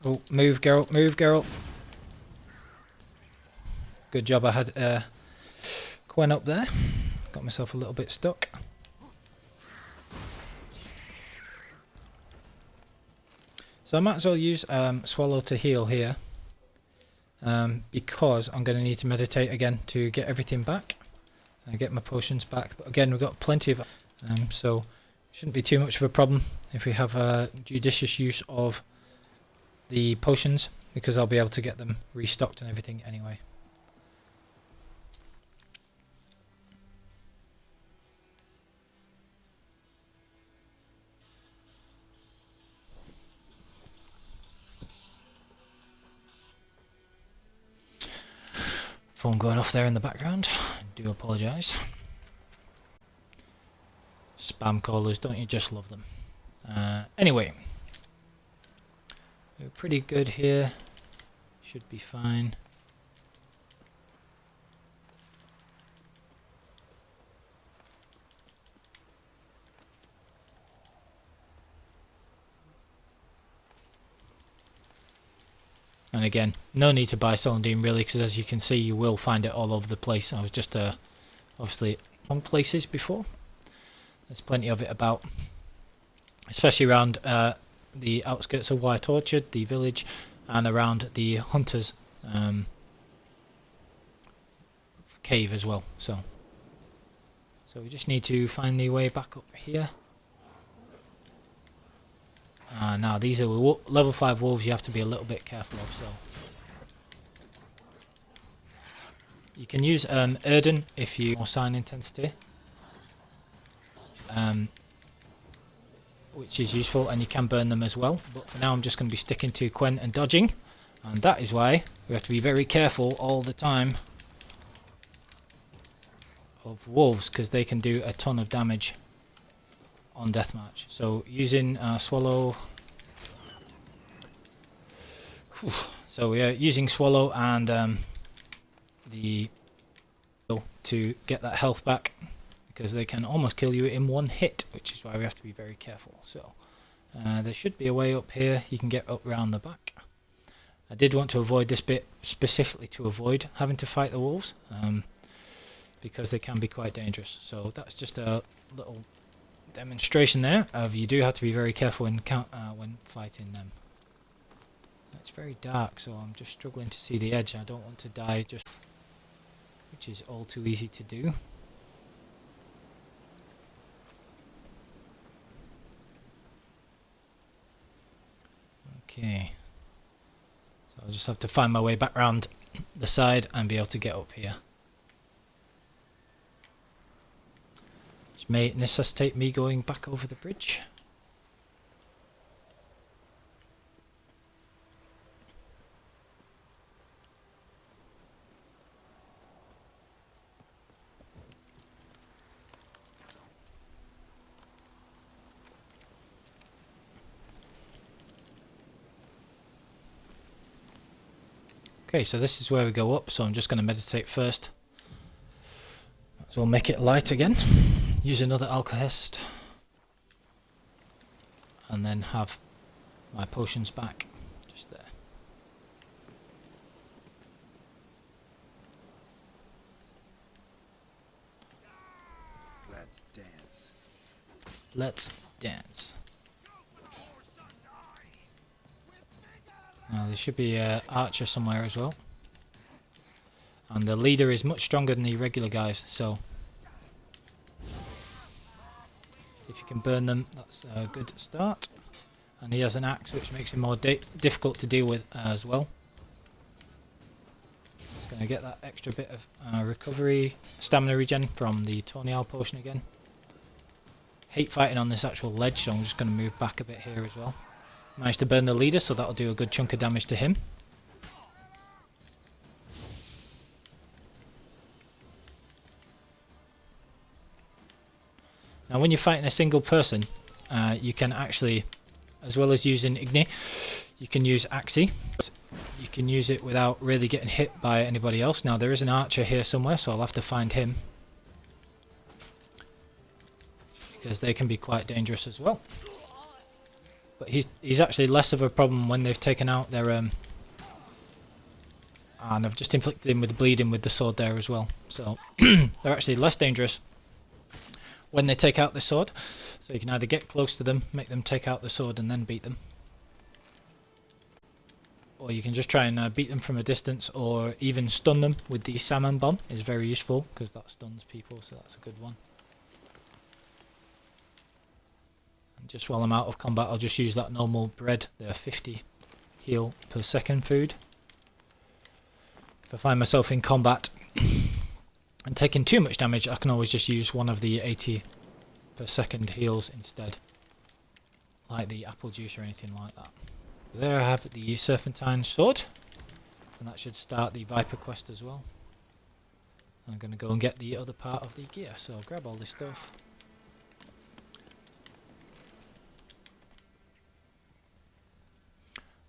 Oh, move, Geralt, move, Geralt. Good job I had Quen up there. Got myself a little bit stuck. So I might as well use Swallow to heal here. Because I'm going to need to meditate again to get everything back. And get my potions back. But again, we've got plenty of... so shouldn't be too much of a problem if we have judicious use of the potions, because I'll be able to get them restocked and everything anyway. Phone going off there in the background. I do apologise. Spam callers, don't you just love them? Anyway. We're pretty good here. Should be fine. And again, no need to buy celandine really, because as you can see, you will find it all over the place. I was just obviously on places before. There's plenty of it about, especially around the outskirts of White Orchard, the village, and around the Hunters cave as well. So we just need to find the way back up here. Now these are level 5 wolves you have to be a little bit careful of. So you can use Erden if you more sign intensity, which is useful, and you can burn them as well. But for now I'm just going to be sticking to Quen and dodging, and that is why we have to be very careful all the time of wolves, because they can do a ton of damage on deathmatch. So using Swallow. So we are using Swallow and the to get that health back, because they can almost kill you in one hit, which is why we have to be very careful. So there should be a way up here. You can get up around the back. I did want to avoid this bit specifically to avoid having to fight the wolves, because they can be quite dangerous. So that's just a little demonstration there of you do have to be very careful when fighting them. It's very dark, so I'm just struggling to see the edge. I don't want to die, just which is all too easy to do. Okay, so I'll just have to find my way back around the side and be able to get up here. Which may necessitate me going back over the bridge. Okay, so this is where we go up, so I'm just going to meditate first. So we'll make it light again. Use another alchemist. And then have my potions back. Just there. Let's dance. Let's dance. Now there should be an archer somewhere as well. And the leader is much stronger than the regular guys, so if you can burn them, that's a good start. And he has an axe, which makes him more difficult to deal with as well. Just going to get that extra bit of recovery, stamina regen from the Tony Owl potion again. Hate fighting on this actual ledge, so I'm just going to move back a bit here as well. Managed to burn the leader, so that'll do a good chunk of damage to him. Now when you're fighting a single person, you can actually, as well as using Igni, you can use Axii. You can use it without really getting hit by anybody else. Now there is an archer here somewhere, so I'll have to find him, because they can be quite dangerous as well. But he's actually less of a problem when they've taken out their and I've just inflicted him with bleeding with the sword there as well. So they're actually less dangerous when they take out the sword. So you can either get close to them, make them take out the sword and then beat them. Or you can just try and beat them from a distance, or even stun them with the salmon bomb. Is very useful because that stuns people, so that's a good one. And just while I'm out of combat, I'll just use that normal bread, the 50 heal per second food. If I find myself in combat and taking too much damage, I can always just use one of the 80 per second heals instead, like the apple juice or anything like that. There I have the serpentine sword, and that should start the Viper quest as well. I'm going to go and get the other part of the gear, so I'll grab all this stuff.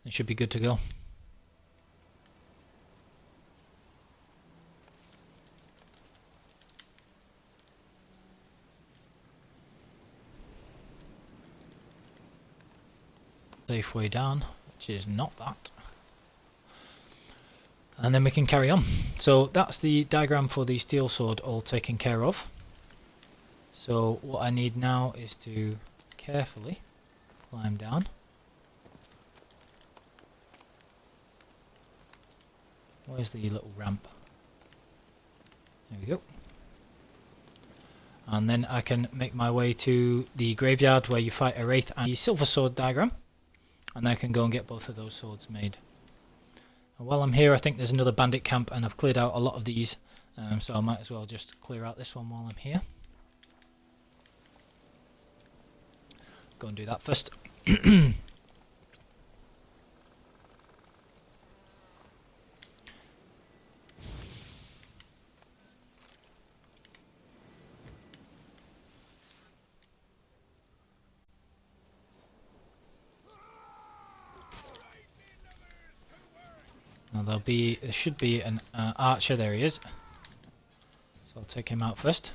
It should be good to go. Safe way down, which is not that. And then we can carry on. So that's the diagram for the steel sword all taken care of. So what I need now is to carefully climb down. Where's the little ramp? There we go. And then I can make my way to the graveyard where you fight a wraith and the silver sword diagram. And I can go and get both of those swords made. And while I'm here, I think there's another bandit camp, and I've cleared out a lot of these, so I might as well just clear out this one while I'm here. Go and do that first. Now there should be an archer. There he is. So I'll take him out first.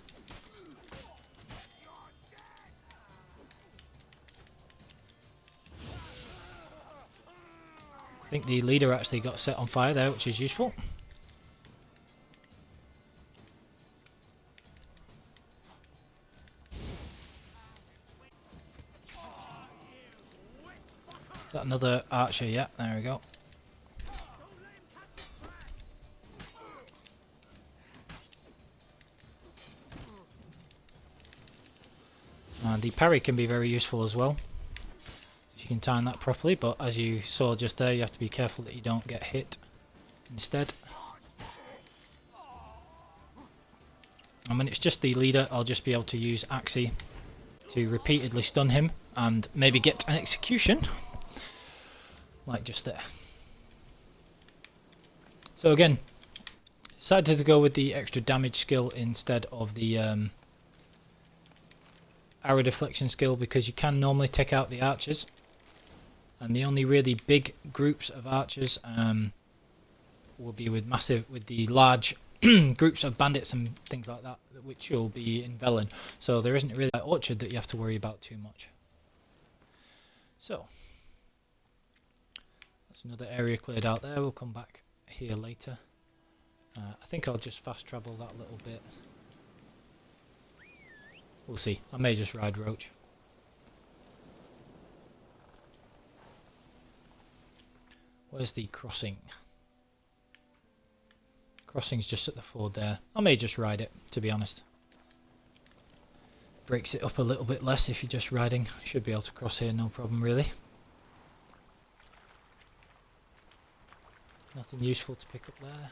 I think the leader actually got set on fire there, which is useful. Is that another archer? Yeah, there we go. The parry can be very useful as well, if you can time that properly, but as you saw just there, you have to be careful that you don't get hit instead. And when it's just the leader, I'll just be able to use Axii to repeatedly stun him and maybe get an execution, like just there. So again, decided to go with the extra damage skill instead of the arrow deflection skill, because you can normally take out the archers, and the only really big groups of archers will be with the large groups of bandits and things like that, which will be in Velen. So there isn't really an orchard that you have to worry about too much. So that's another area cleared out there. We'll come back here later. I think I'll just fast travel that little bit. We'll see. I may just ride Roach. Where's the crossing? Crossing's just at the ford there. I may just ride it, to be honest. Breaks it up a little bit less if you're just riding. Should be able to cross here, no problem really. Nothing useful to pick up there.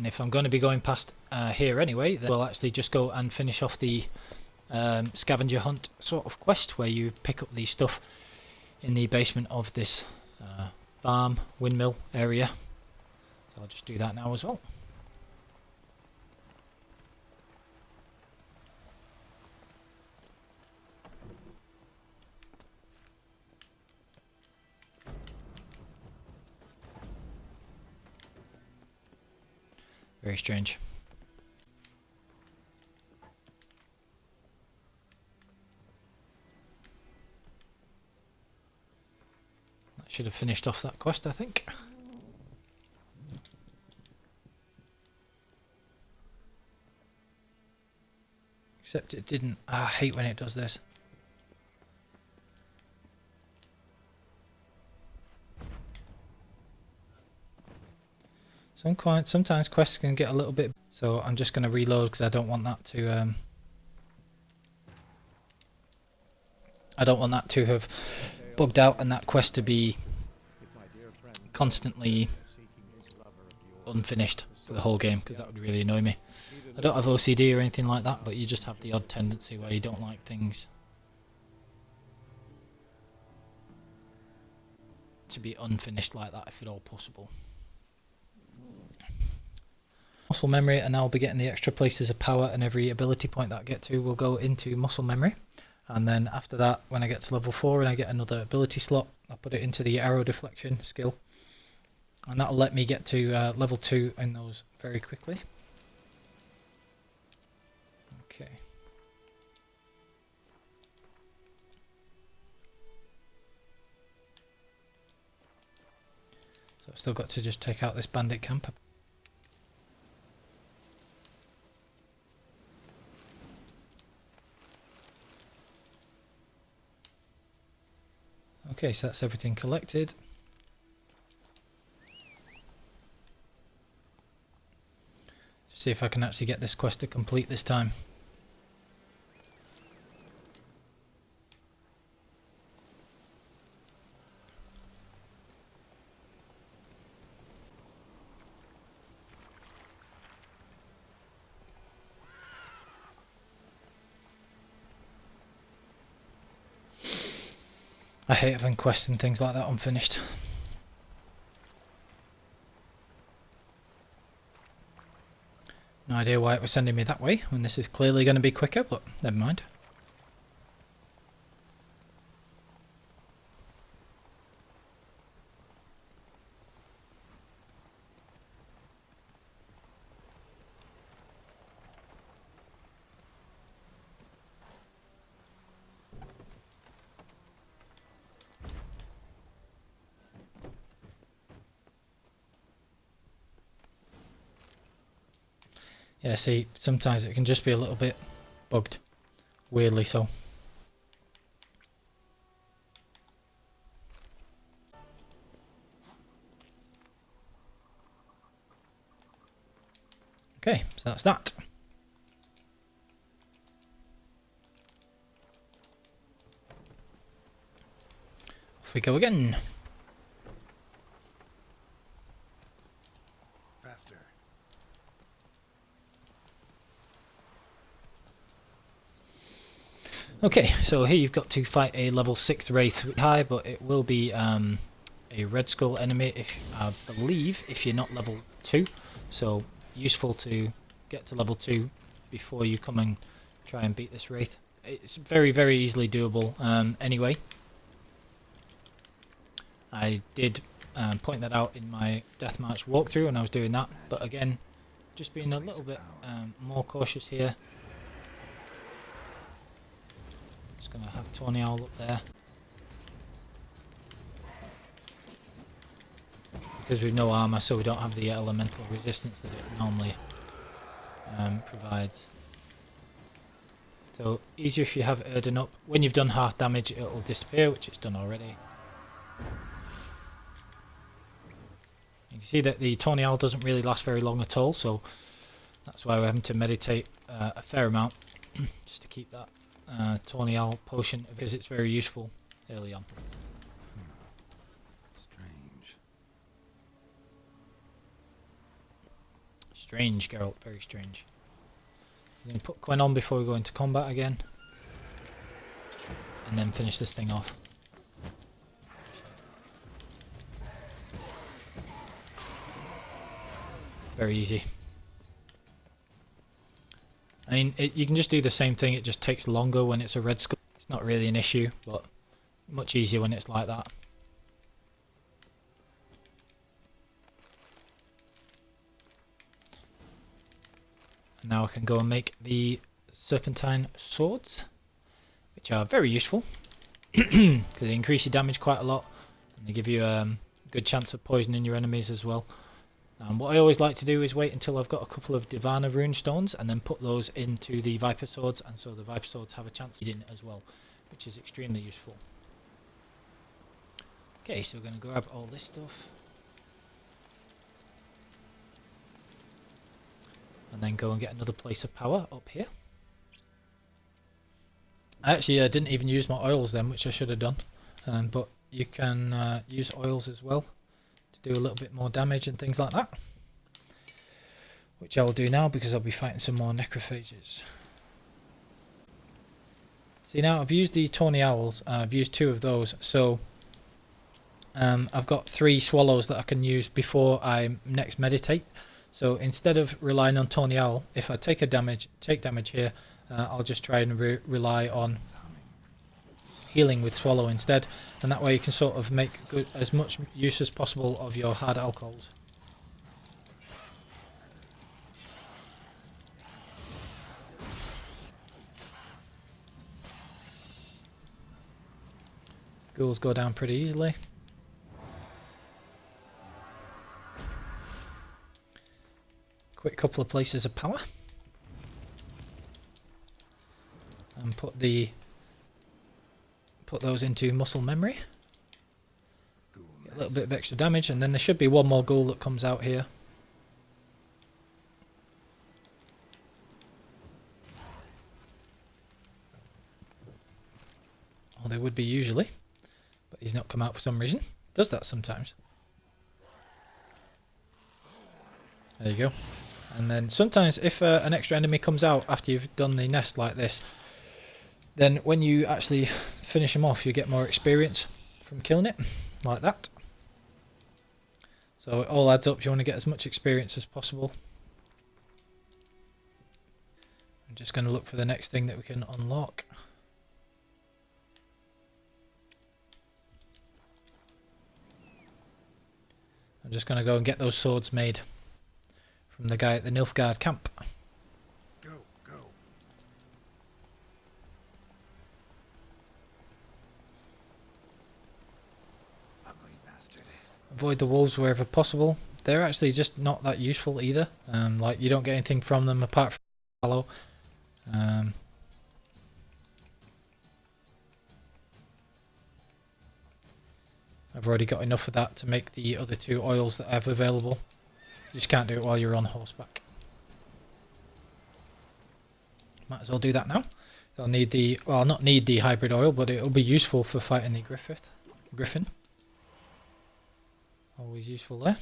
And if I'm going to be going past here anyway, then we'll actually just go and finish off the scavenger hunt sort of quest where you pick up the stuff in the basement of this farm windmill area. So I'll just do that now as well. Very strange. That should have finished off that quest, I think. Except it didn't. I hate when it does this. Sometimes quests can get a little bit, so I'm just going to reload because I don't want that to have bugged out and that quest to be constantly unfinished for the whole game, because that would really annoy me. I don't have OCD or anything like that, but you just have the odd tendency where you don't like things to be unfinished like that if at all possible. Muscle memory, and I'll be getting the extra places of power, and every ability point that I get to will go into muscle memory. And then after that, when I get to level 4 and I get another ability slot, I'll put it into the arrow deflection skill, and that'll let me get to level 2 in those very quickly. Okay. So I've still got to just take out this bandit camp. Okay, so that's everything collected. See if I can actually get this quest to complete this time. I hate having quests and things like that unfinished. No idea why it was sending me that way when this is clearly going to be quicker, but never mind. Yeah, see, sometimes it can just be a little bit bugged, weirdly so. Okay, so that's that. Off we go again. Faster. Okay, so here you've got to fight a level 6 wraith high, but it will be a red skull enemy, if I believe, if you're not level 2. So useful to get to level 2 before you come and try and beat this wraith. It's very, very easily doable anyway. I did point that out in my Deathmarch walkthrough when I was doing that, but again, just being a little bit more cautious here. Just going to have Tawny Owl up there. Because we've no armour, so we don't have the elemental resistance that it normally provides. So, easier if you have Erden up. When you've done half damage, it will disappear, which it's done already. You can see that the Tawny Owl doesn't really last very long at all, so that's why we're having to meditate a fair amount just to keep that Tawny Owl potion, because it's very useful early on. Strange. Strange, Geralt, very strange. I'm going to put Quen on before we go into combat again. And then finish this thing off. Very easy. I mean, you can just do the same thing, it just takes longer when it's a red skull. It's not really an issue, but much easier when it's like that. And now I can go and make the serpentine swords, which are very useful because they increase your damage quite a lot and they give you a good chance of poisoning your enemies as well. What I always like to do is wait until I've got a couple of Divana rune stones and then put those into the Viper swords, and so the Viper swords have a chance of eating as well, which is extremely useful. Okay, so we're going to grab all this stuff and then go and get another place of power up here. I didn't even use my oils then, which I should have done, but you can use oils as well to do a little bit more damage and things like that, which I'll do now because I'll be fighting some more necrophages. See, now I've used the tawny owls, I've used 2 of those, so I've got 3 swallows that I can use before I next meditate. So instead of relying on tawny owl, if I take damage here, I'll just try and rely on healing with swallow instead, and that way you can sort of make as much use as possible of your hard alcohols. Ghouls go down pretty easily. Quick couple of places of power. And put those into muscle memory. Get a little bit of extra damage, and then there should be one more ghoul that comes out here. Or there would be usually, but he's not come out for some reason. Does that sometimes. There you go. And then sometimes if an extra enemy comes out after you've done the nest like this, then when you actually finish him off, you get more experience from killing it, like that. So it all adds up. You want to get as much experience as possible. I'm just going to look for the next thing that we can unlock. I'm just going to go and get those swords made from the guy at the Nilfgaard camp. Go. Ugly bastard. Avoid the wolves wherever possible. They're actually just not that useful either. Like, you don't get anything from them apart from tallow. I've already got enough of that to make the other 2 oils that I have available. You just can't do it while you're on horseback. Might as well do that now. I'll need the, well, I'll not need the hybrid oil, but it'll be useful for fighting the Griffin. Always useful there.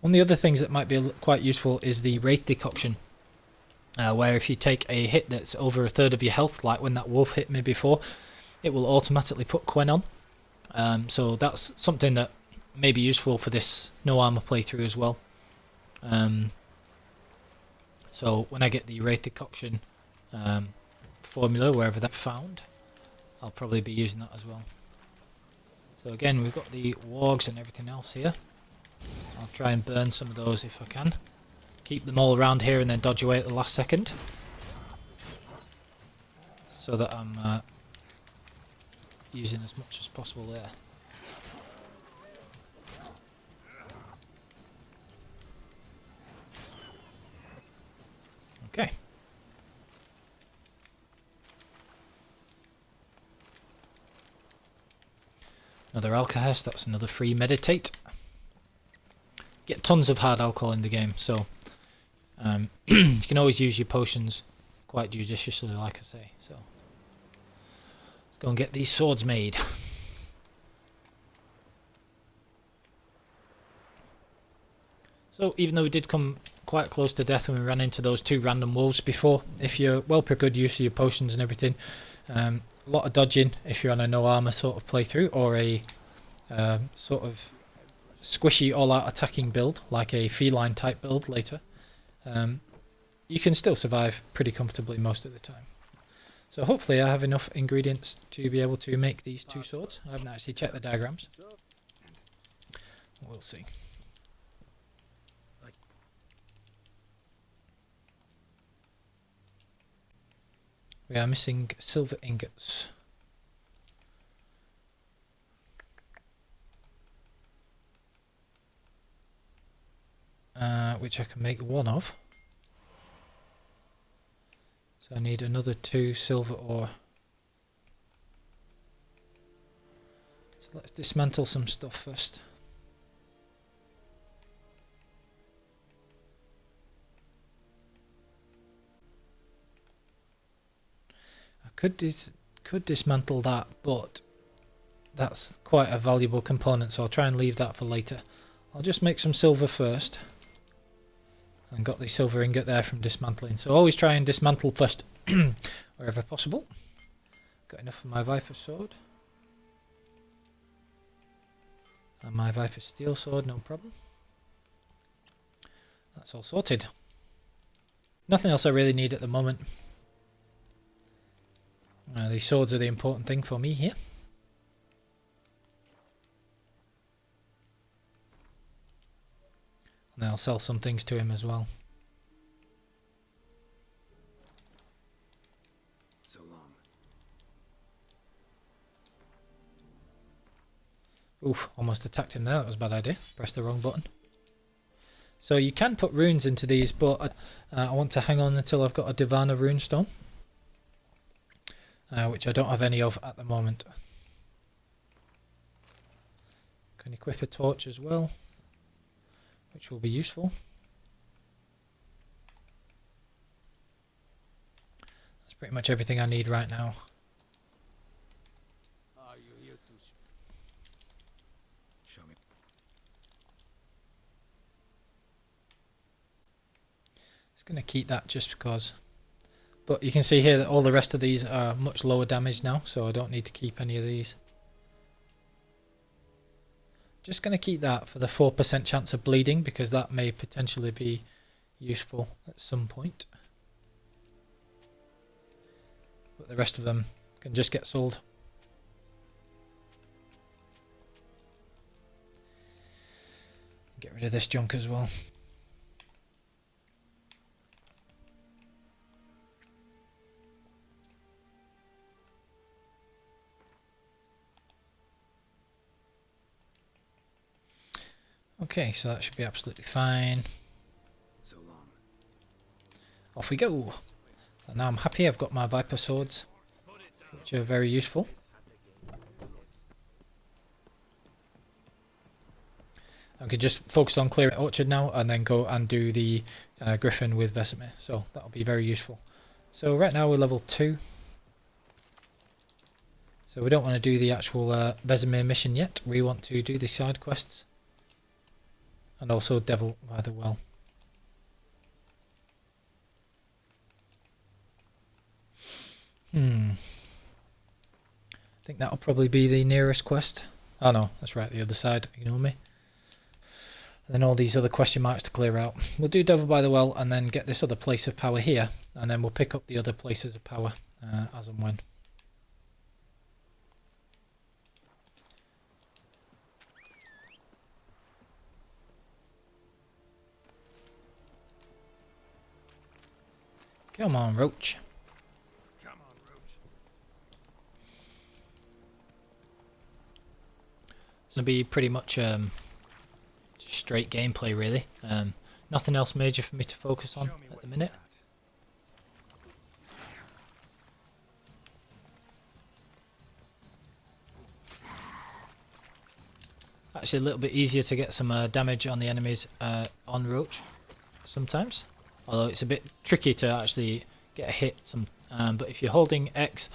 One of the other things that might be quite useful is the wraith decoction, where if you take a hit that's over a third of your health, like when that wolf hit me before, it will automatically put Quen on. So that's something that may be useful for this no armor playthrough as well. So when I get the wraith decoction formula, wherever that's found, I'll probably be using that as well. So again, we've got the wargs and everything else here. I'll try and burn some of those if I can. Keep them all around here and then dodge away at the last second, so that I'm using as much as possible there. Okay. Another alkahest, that's another free meditate. Get tons of hard alcohol in the game, so you can always use your potions quite judiciously, like I say. So let's go and get these swords made. So even though we did come quite close to death when we ran into those 2 random wolves before, if you're well prepared, use of your potions and everything, a lot of dodging if you're on a no armor sort of playthrough, or a sort of squishy all-out attacking build like a feline type build later, you can still survive pretty comfortably most of the time. So hopefully I have enough ingredients to be able to make these 2 swords. I haven't actually checked the diagrams. We'll see. We are missing silver ingots. Which I can make 1 of. So I need another 2 silver ore. So let's dismantle some stuff first. Could dismantle that, but that's quite a valuable component, so I'll try and leave that for later. I'll just make some silver first. And got the silver ingot there from dismantling. So always try and dismantle first wherever possible. Got enough for my Viper sword. And my Viper steel sword, no problem. That's all sorted. Nothing else I really need at the moment. These swords are the important thing for me here. And I'll sell some things to him as well. So long. Oof, almost attacked him there. That was a bad idea. Pressed the wrong button. So you can put runes into these, but I want to hang on until I've got a Divana runestone. Which I don't have any of at the moment. Can equip a torch as well, which will be useful. That's pretty much everything I need right now. Are you here to Show me. Just going to keep that just because. But you can see here that all the rest of these are much lower damage now, so I don't need to keep any of these. Just going to keep that for the 4% chance of bleeding, because that may potentially be useful at some point. But the rest of them can just get sold. Get rid of this junk as well. Okay, so that should be absolutely fine. So long. Off we go. And now I'm happy I've got my Viper swords, which are very useful. I could just focus on clearing Orchard now and then go and do the Griffin with Vesemir. So that'll be very useful. So right now we're level 2. So we don't want to do the actual Vesemir mission yet. We want to do the side quests. And also Devil by the Well. I think that'll probably be the nearest quest. Oh no, that's right, the other side. Ignore me. And then all these other question marks to clear out. We'll do Devil by the Well and then get this other place of power here. And then we'll pick up the other places of power as and when. Come on, Roach. Come on, Roach. It's going to be pretty much just straight gameplay, really. Nothing else major for me to focus on at the minute. Actually, a little bit easier to get some damage on the enemies on Roach sometimes. Although it's a bit tricky to actually get a hit. But if you're holding X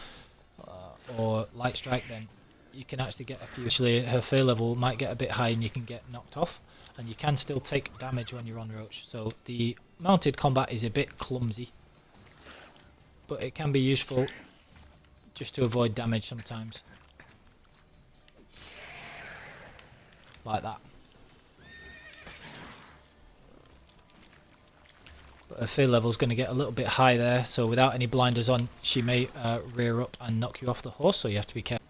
or light strike, then you can actually get a few. Actually, her fear level might get a bit high and you can get knocked off, and you can still take damage when you're on roach. So the mounted combat is a bit clumsy, but it can be useful just to avoid damage sometimes. Like that. But her fear level is going to get a little bit high there, so without any blinders on, she may rear up and knock you off the horse, so you have to be careful.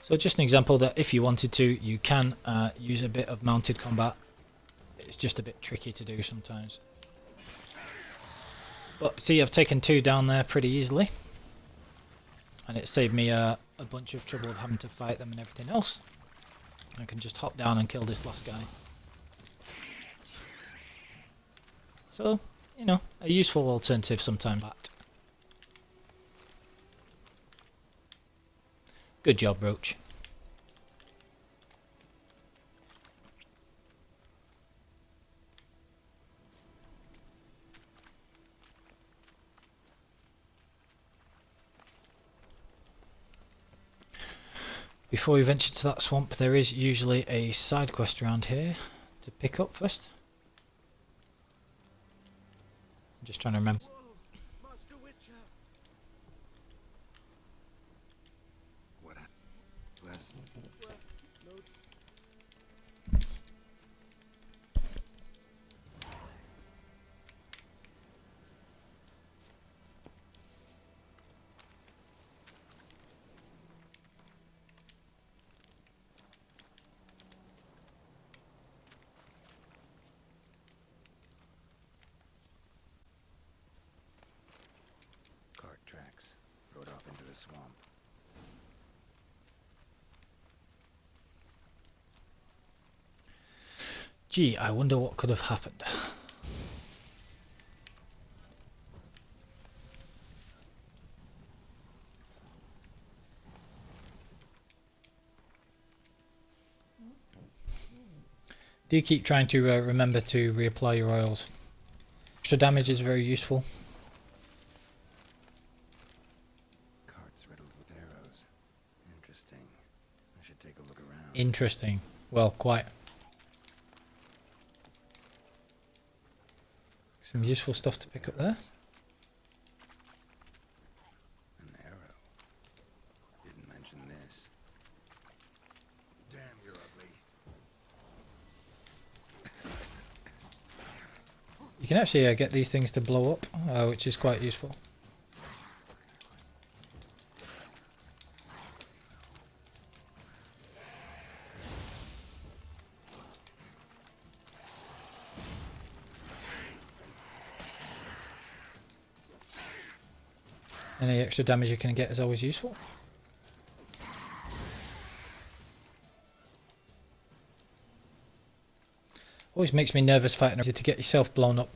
So just an example that if you wanted to, you can use a bit of mounted combat. It's just a bit tricky to do sometimes. But see, I've taken 2 down there pretty easily. And it saved me a bunch of trouble of having to fight them and everything else. I can just hop down and kill this last guy. So, you know, a useful alternative sometimes. Good job, Roach. Before we venture to that swamp, there is usually a side quest around here to pick up first. I'm just trying to remember. What a bless. Cart tracks. Rode off into the swamp. Gee, I wonder what could have happened. Do keep trying to remember to reapply your oils. Extra damage is very useful. Carts riddled with arrows. Interesting. I should take a look around. Interesting. Well, quite. Some useful stuff to pick up there. An arrow. Didn't mention this. Damn, you're ugly. You can actually get these things to blow up, which is quite useful. Any extra damage you can get is always useful. Always makes me nervous fighting to get yourself blown up.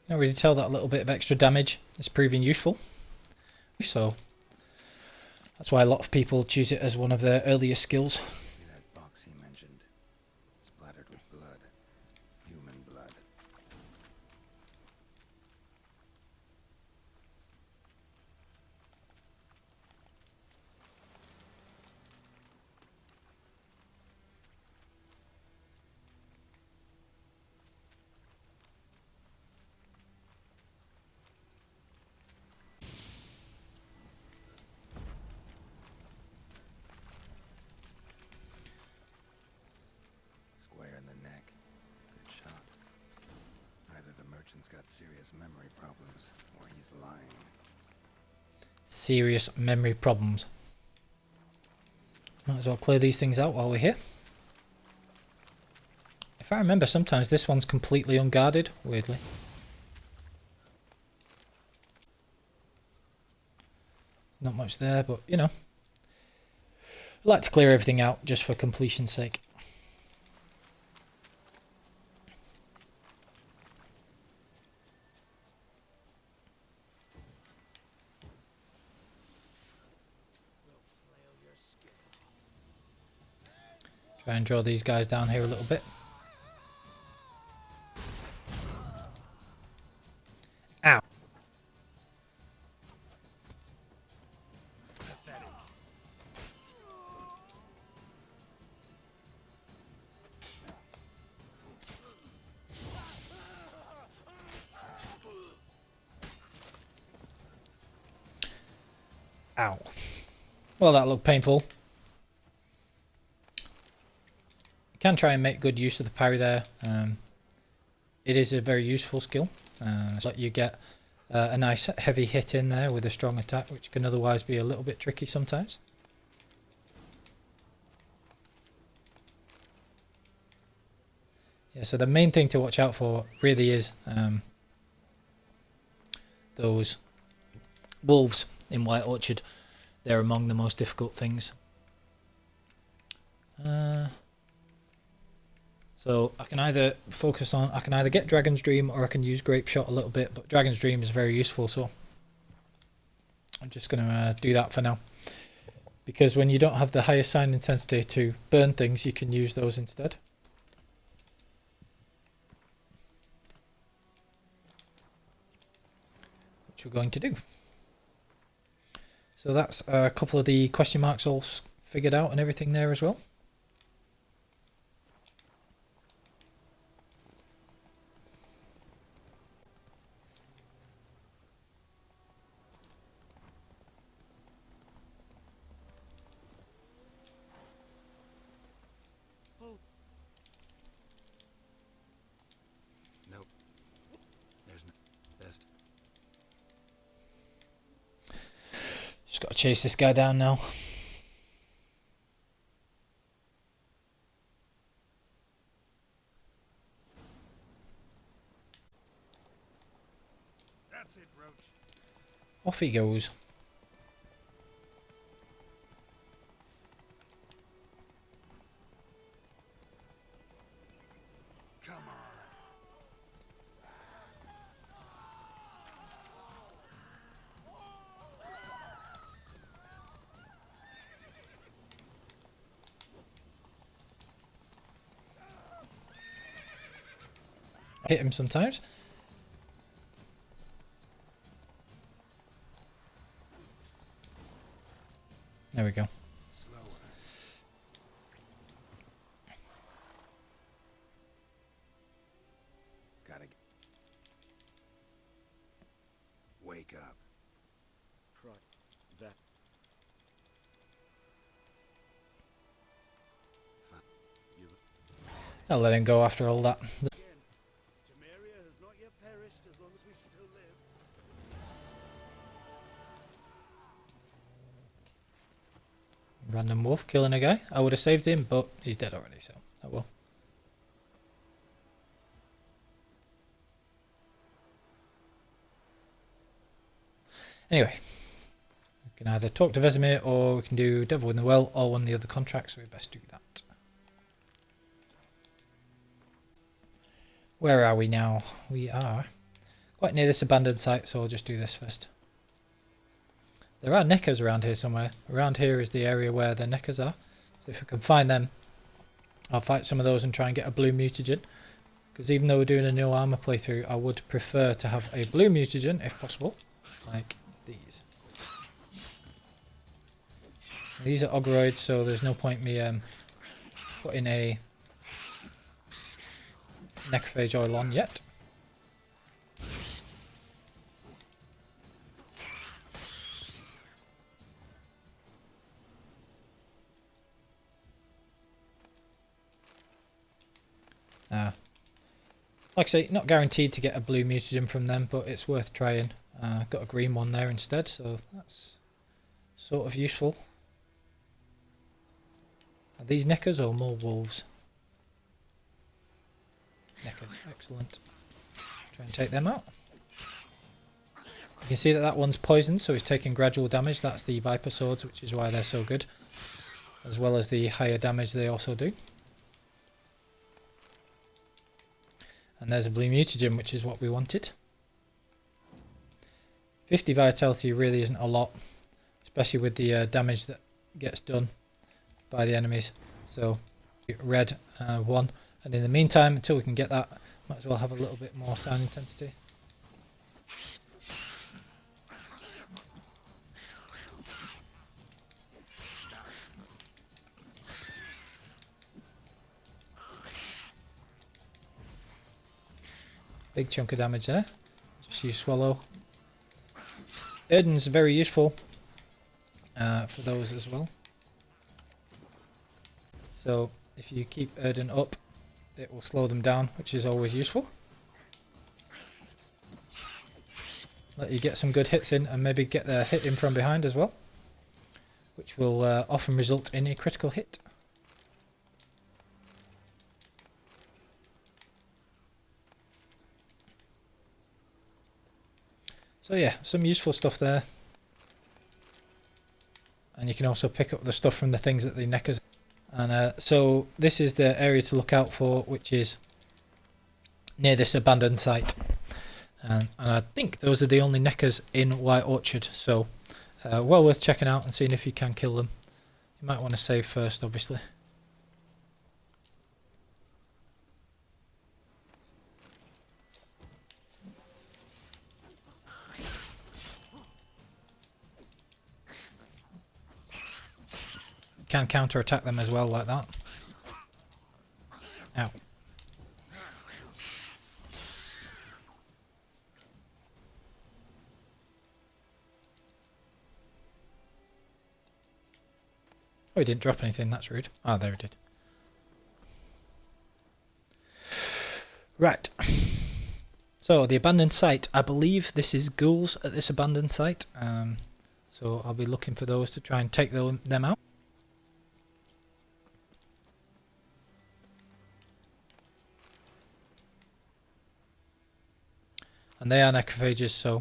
You can already tell that a little bit of extra damage is proving useful. So that's why a lot of people choose it as one of their earliest skills. See that box he mentioned? Splattered with blood. Human blood. Square in the neck. Good shot. Either the merchant's got serious memory problems, or he's lying. Serious memory problems. Might as well clear these things out while we're here. If I remember, sometimes this one's completely unguarded, weirdly. Not much there, but you know, I like to clear everything out just for completion's sake. Try and draw these guys down here a little bit. Ow. Ow. Well, that looked painful. You can try and make good use of the parry there. It is a very useful skill. So you get a nice heavy hit in there with a strong attack, which can otherwise be a little bit tricky sometimes. Yeah, so the main thing to watch out for really is those wolves in White Orchard. They're among the most difficult things. So I can either get Dragon's Dream or I can use Grape Shot a little bit, but Dragon's Dream is very useful, so I'm just going to do that for now. Because when you don't have the highest sign intensity to burn things, you can use those instead. Which we're going to do. So that's a couple of the question marks all figured out and everything there as well. Nope. There's no best. Just got to chase this guy down now. That's it, Roach. Off he goes. Come on. Hit him sometimes. There we go. Slower. Gotta wake up. Try that. I'll let him go after all that. Temeria has not yet perished as long as we still live. Random wolf killing a guy. I would have saved him, but he's dead already, so oh well. Anyway, we can either talk to Vesemir or we can do Devil in the Well or one of the other contracts, so we best do that. Where are we now? We are quite near this abandoned site, so I'll just do this first. There are neckers around here somewhere. Around here is the area where the neckers are. So if I can find them, I'll fight some of those and try and get a blue mutagen. Because even though we're doing a no armor playthrough, I would prefer to have a blue mutagen if possible. Like these. These are ogroids, so there's no point me putting a necrophage oil on yet. Like I say, not guaranteed to get a blue mutagen from them, but it's worth trying. Got a green one there instead, so that's sort of useful. Are these neckers or more wolves? Neckers, excellent. Try and take them out. You can see that that one's poisoned, so it's taking gradual damage. That's the Viper Swords, which is why they're so good. as well as the higher damage they also do. And there's a blue mutagen, which is what we wanted. 50 vitality really isn't a lot, especially with the damage that gets done by the enemies. So red 1, and in the meantime, until we can get that, might as well have a little bit more sound intensity. Big chunk of damage there. Just use swallow. Erden's very useful for those as well. So if you keep Erden up, it will slow them down, which is always useful. Let you get some good hits in, and maybe get the hit in from behind as well, which will often result in a critical hit. So yeah, some useful stuff there. And you can also pick up the stuff from the things that the neckers. And so this is the area to look out for, which is near this abandoned site. And I think those are the only neckers in White Orchard. So well worth checking out and seeing if you can kill them. You might want to save first, obviously. Can counter-attack them as well, like that. Ow. Oh, he didn't drop anything, that's rude. Ah, there he did. Right. So, the abandoned site. I believe this is ghouls at this abandoned site. So, I'll be looking for those to try and take them out. And they are necrophages, so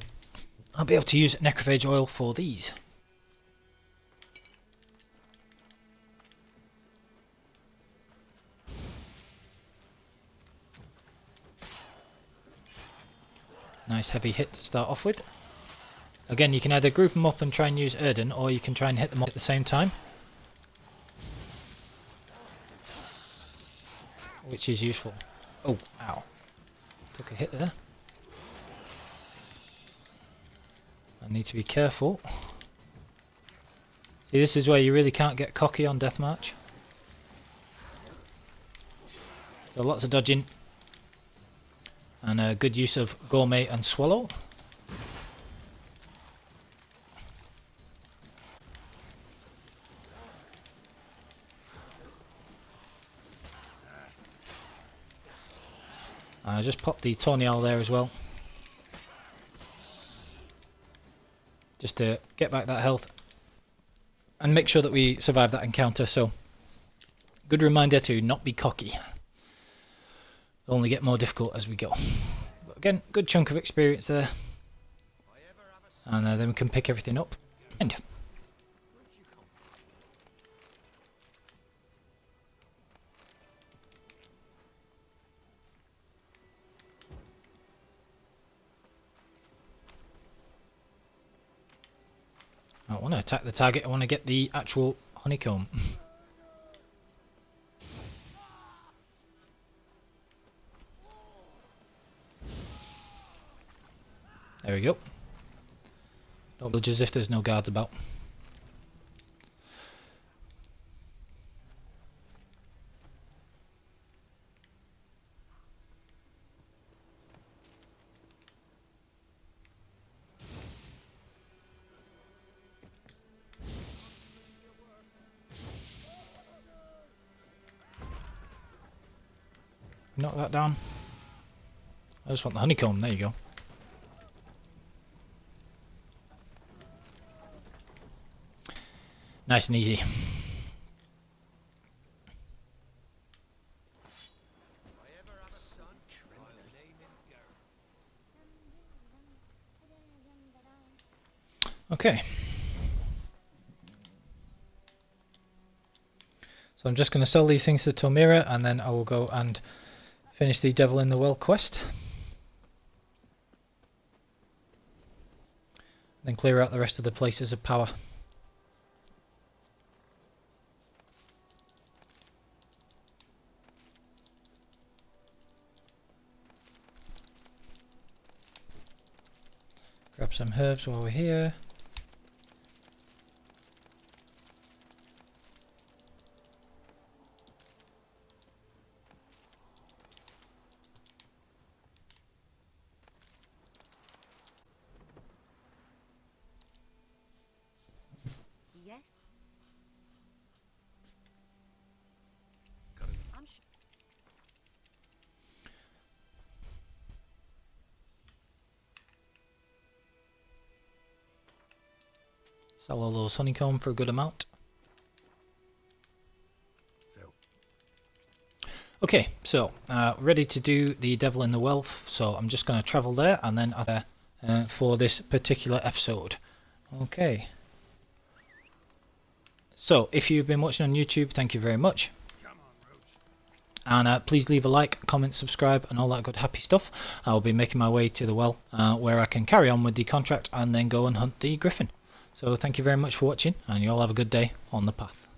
I'll be able to use necrophage oil for these. Nice heavy hit to start off with. Again, you can either group them up and try and use Erden, or you can try and hit them all at the same time, which is useful. Oh, ow. Took a hit there. I need to be careful. See, this is where you really can't get cocky on Deathmarch. So lots of dodging. And a good use of Gourmet and Swallow. I just popped the Tornial there as well, just to get back that health and make sure that we survive that encounter. So, good reminder to not be cocky. It'll only get more difficult as we go. But again, good chunk of experience there. And then we can pick everything up. And I don't want to attack the target, I want to get the actual honeycomb. There we go. Don't look as if there's no guards about. Knock that down. I just want the honeycomb, there you go. Nice and easy. Okay. So I'm just going to sell these things to Tomira, and then I will go and finish the Devil in the Well quest. Then clear out the rest of the places of power. Grab some herbs while we're here. Yes? I'm sure. Sell all those honeycomb for a good amount. Okay, so ready to do the Devil in the Well, so I'm just going to travel there and then for this particular episode. Okay. So, if you've been watching on YouTube, thank you very much. And please leave a like, comment, subscribe, and all that good happy stuff. I'll be making my way to the well, where I can carry on with the contract and then go and hunt the Griffin. So thank you very much for watching, and you all have a good day on the path.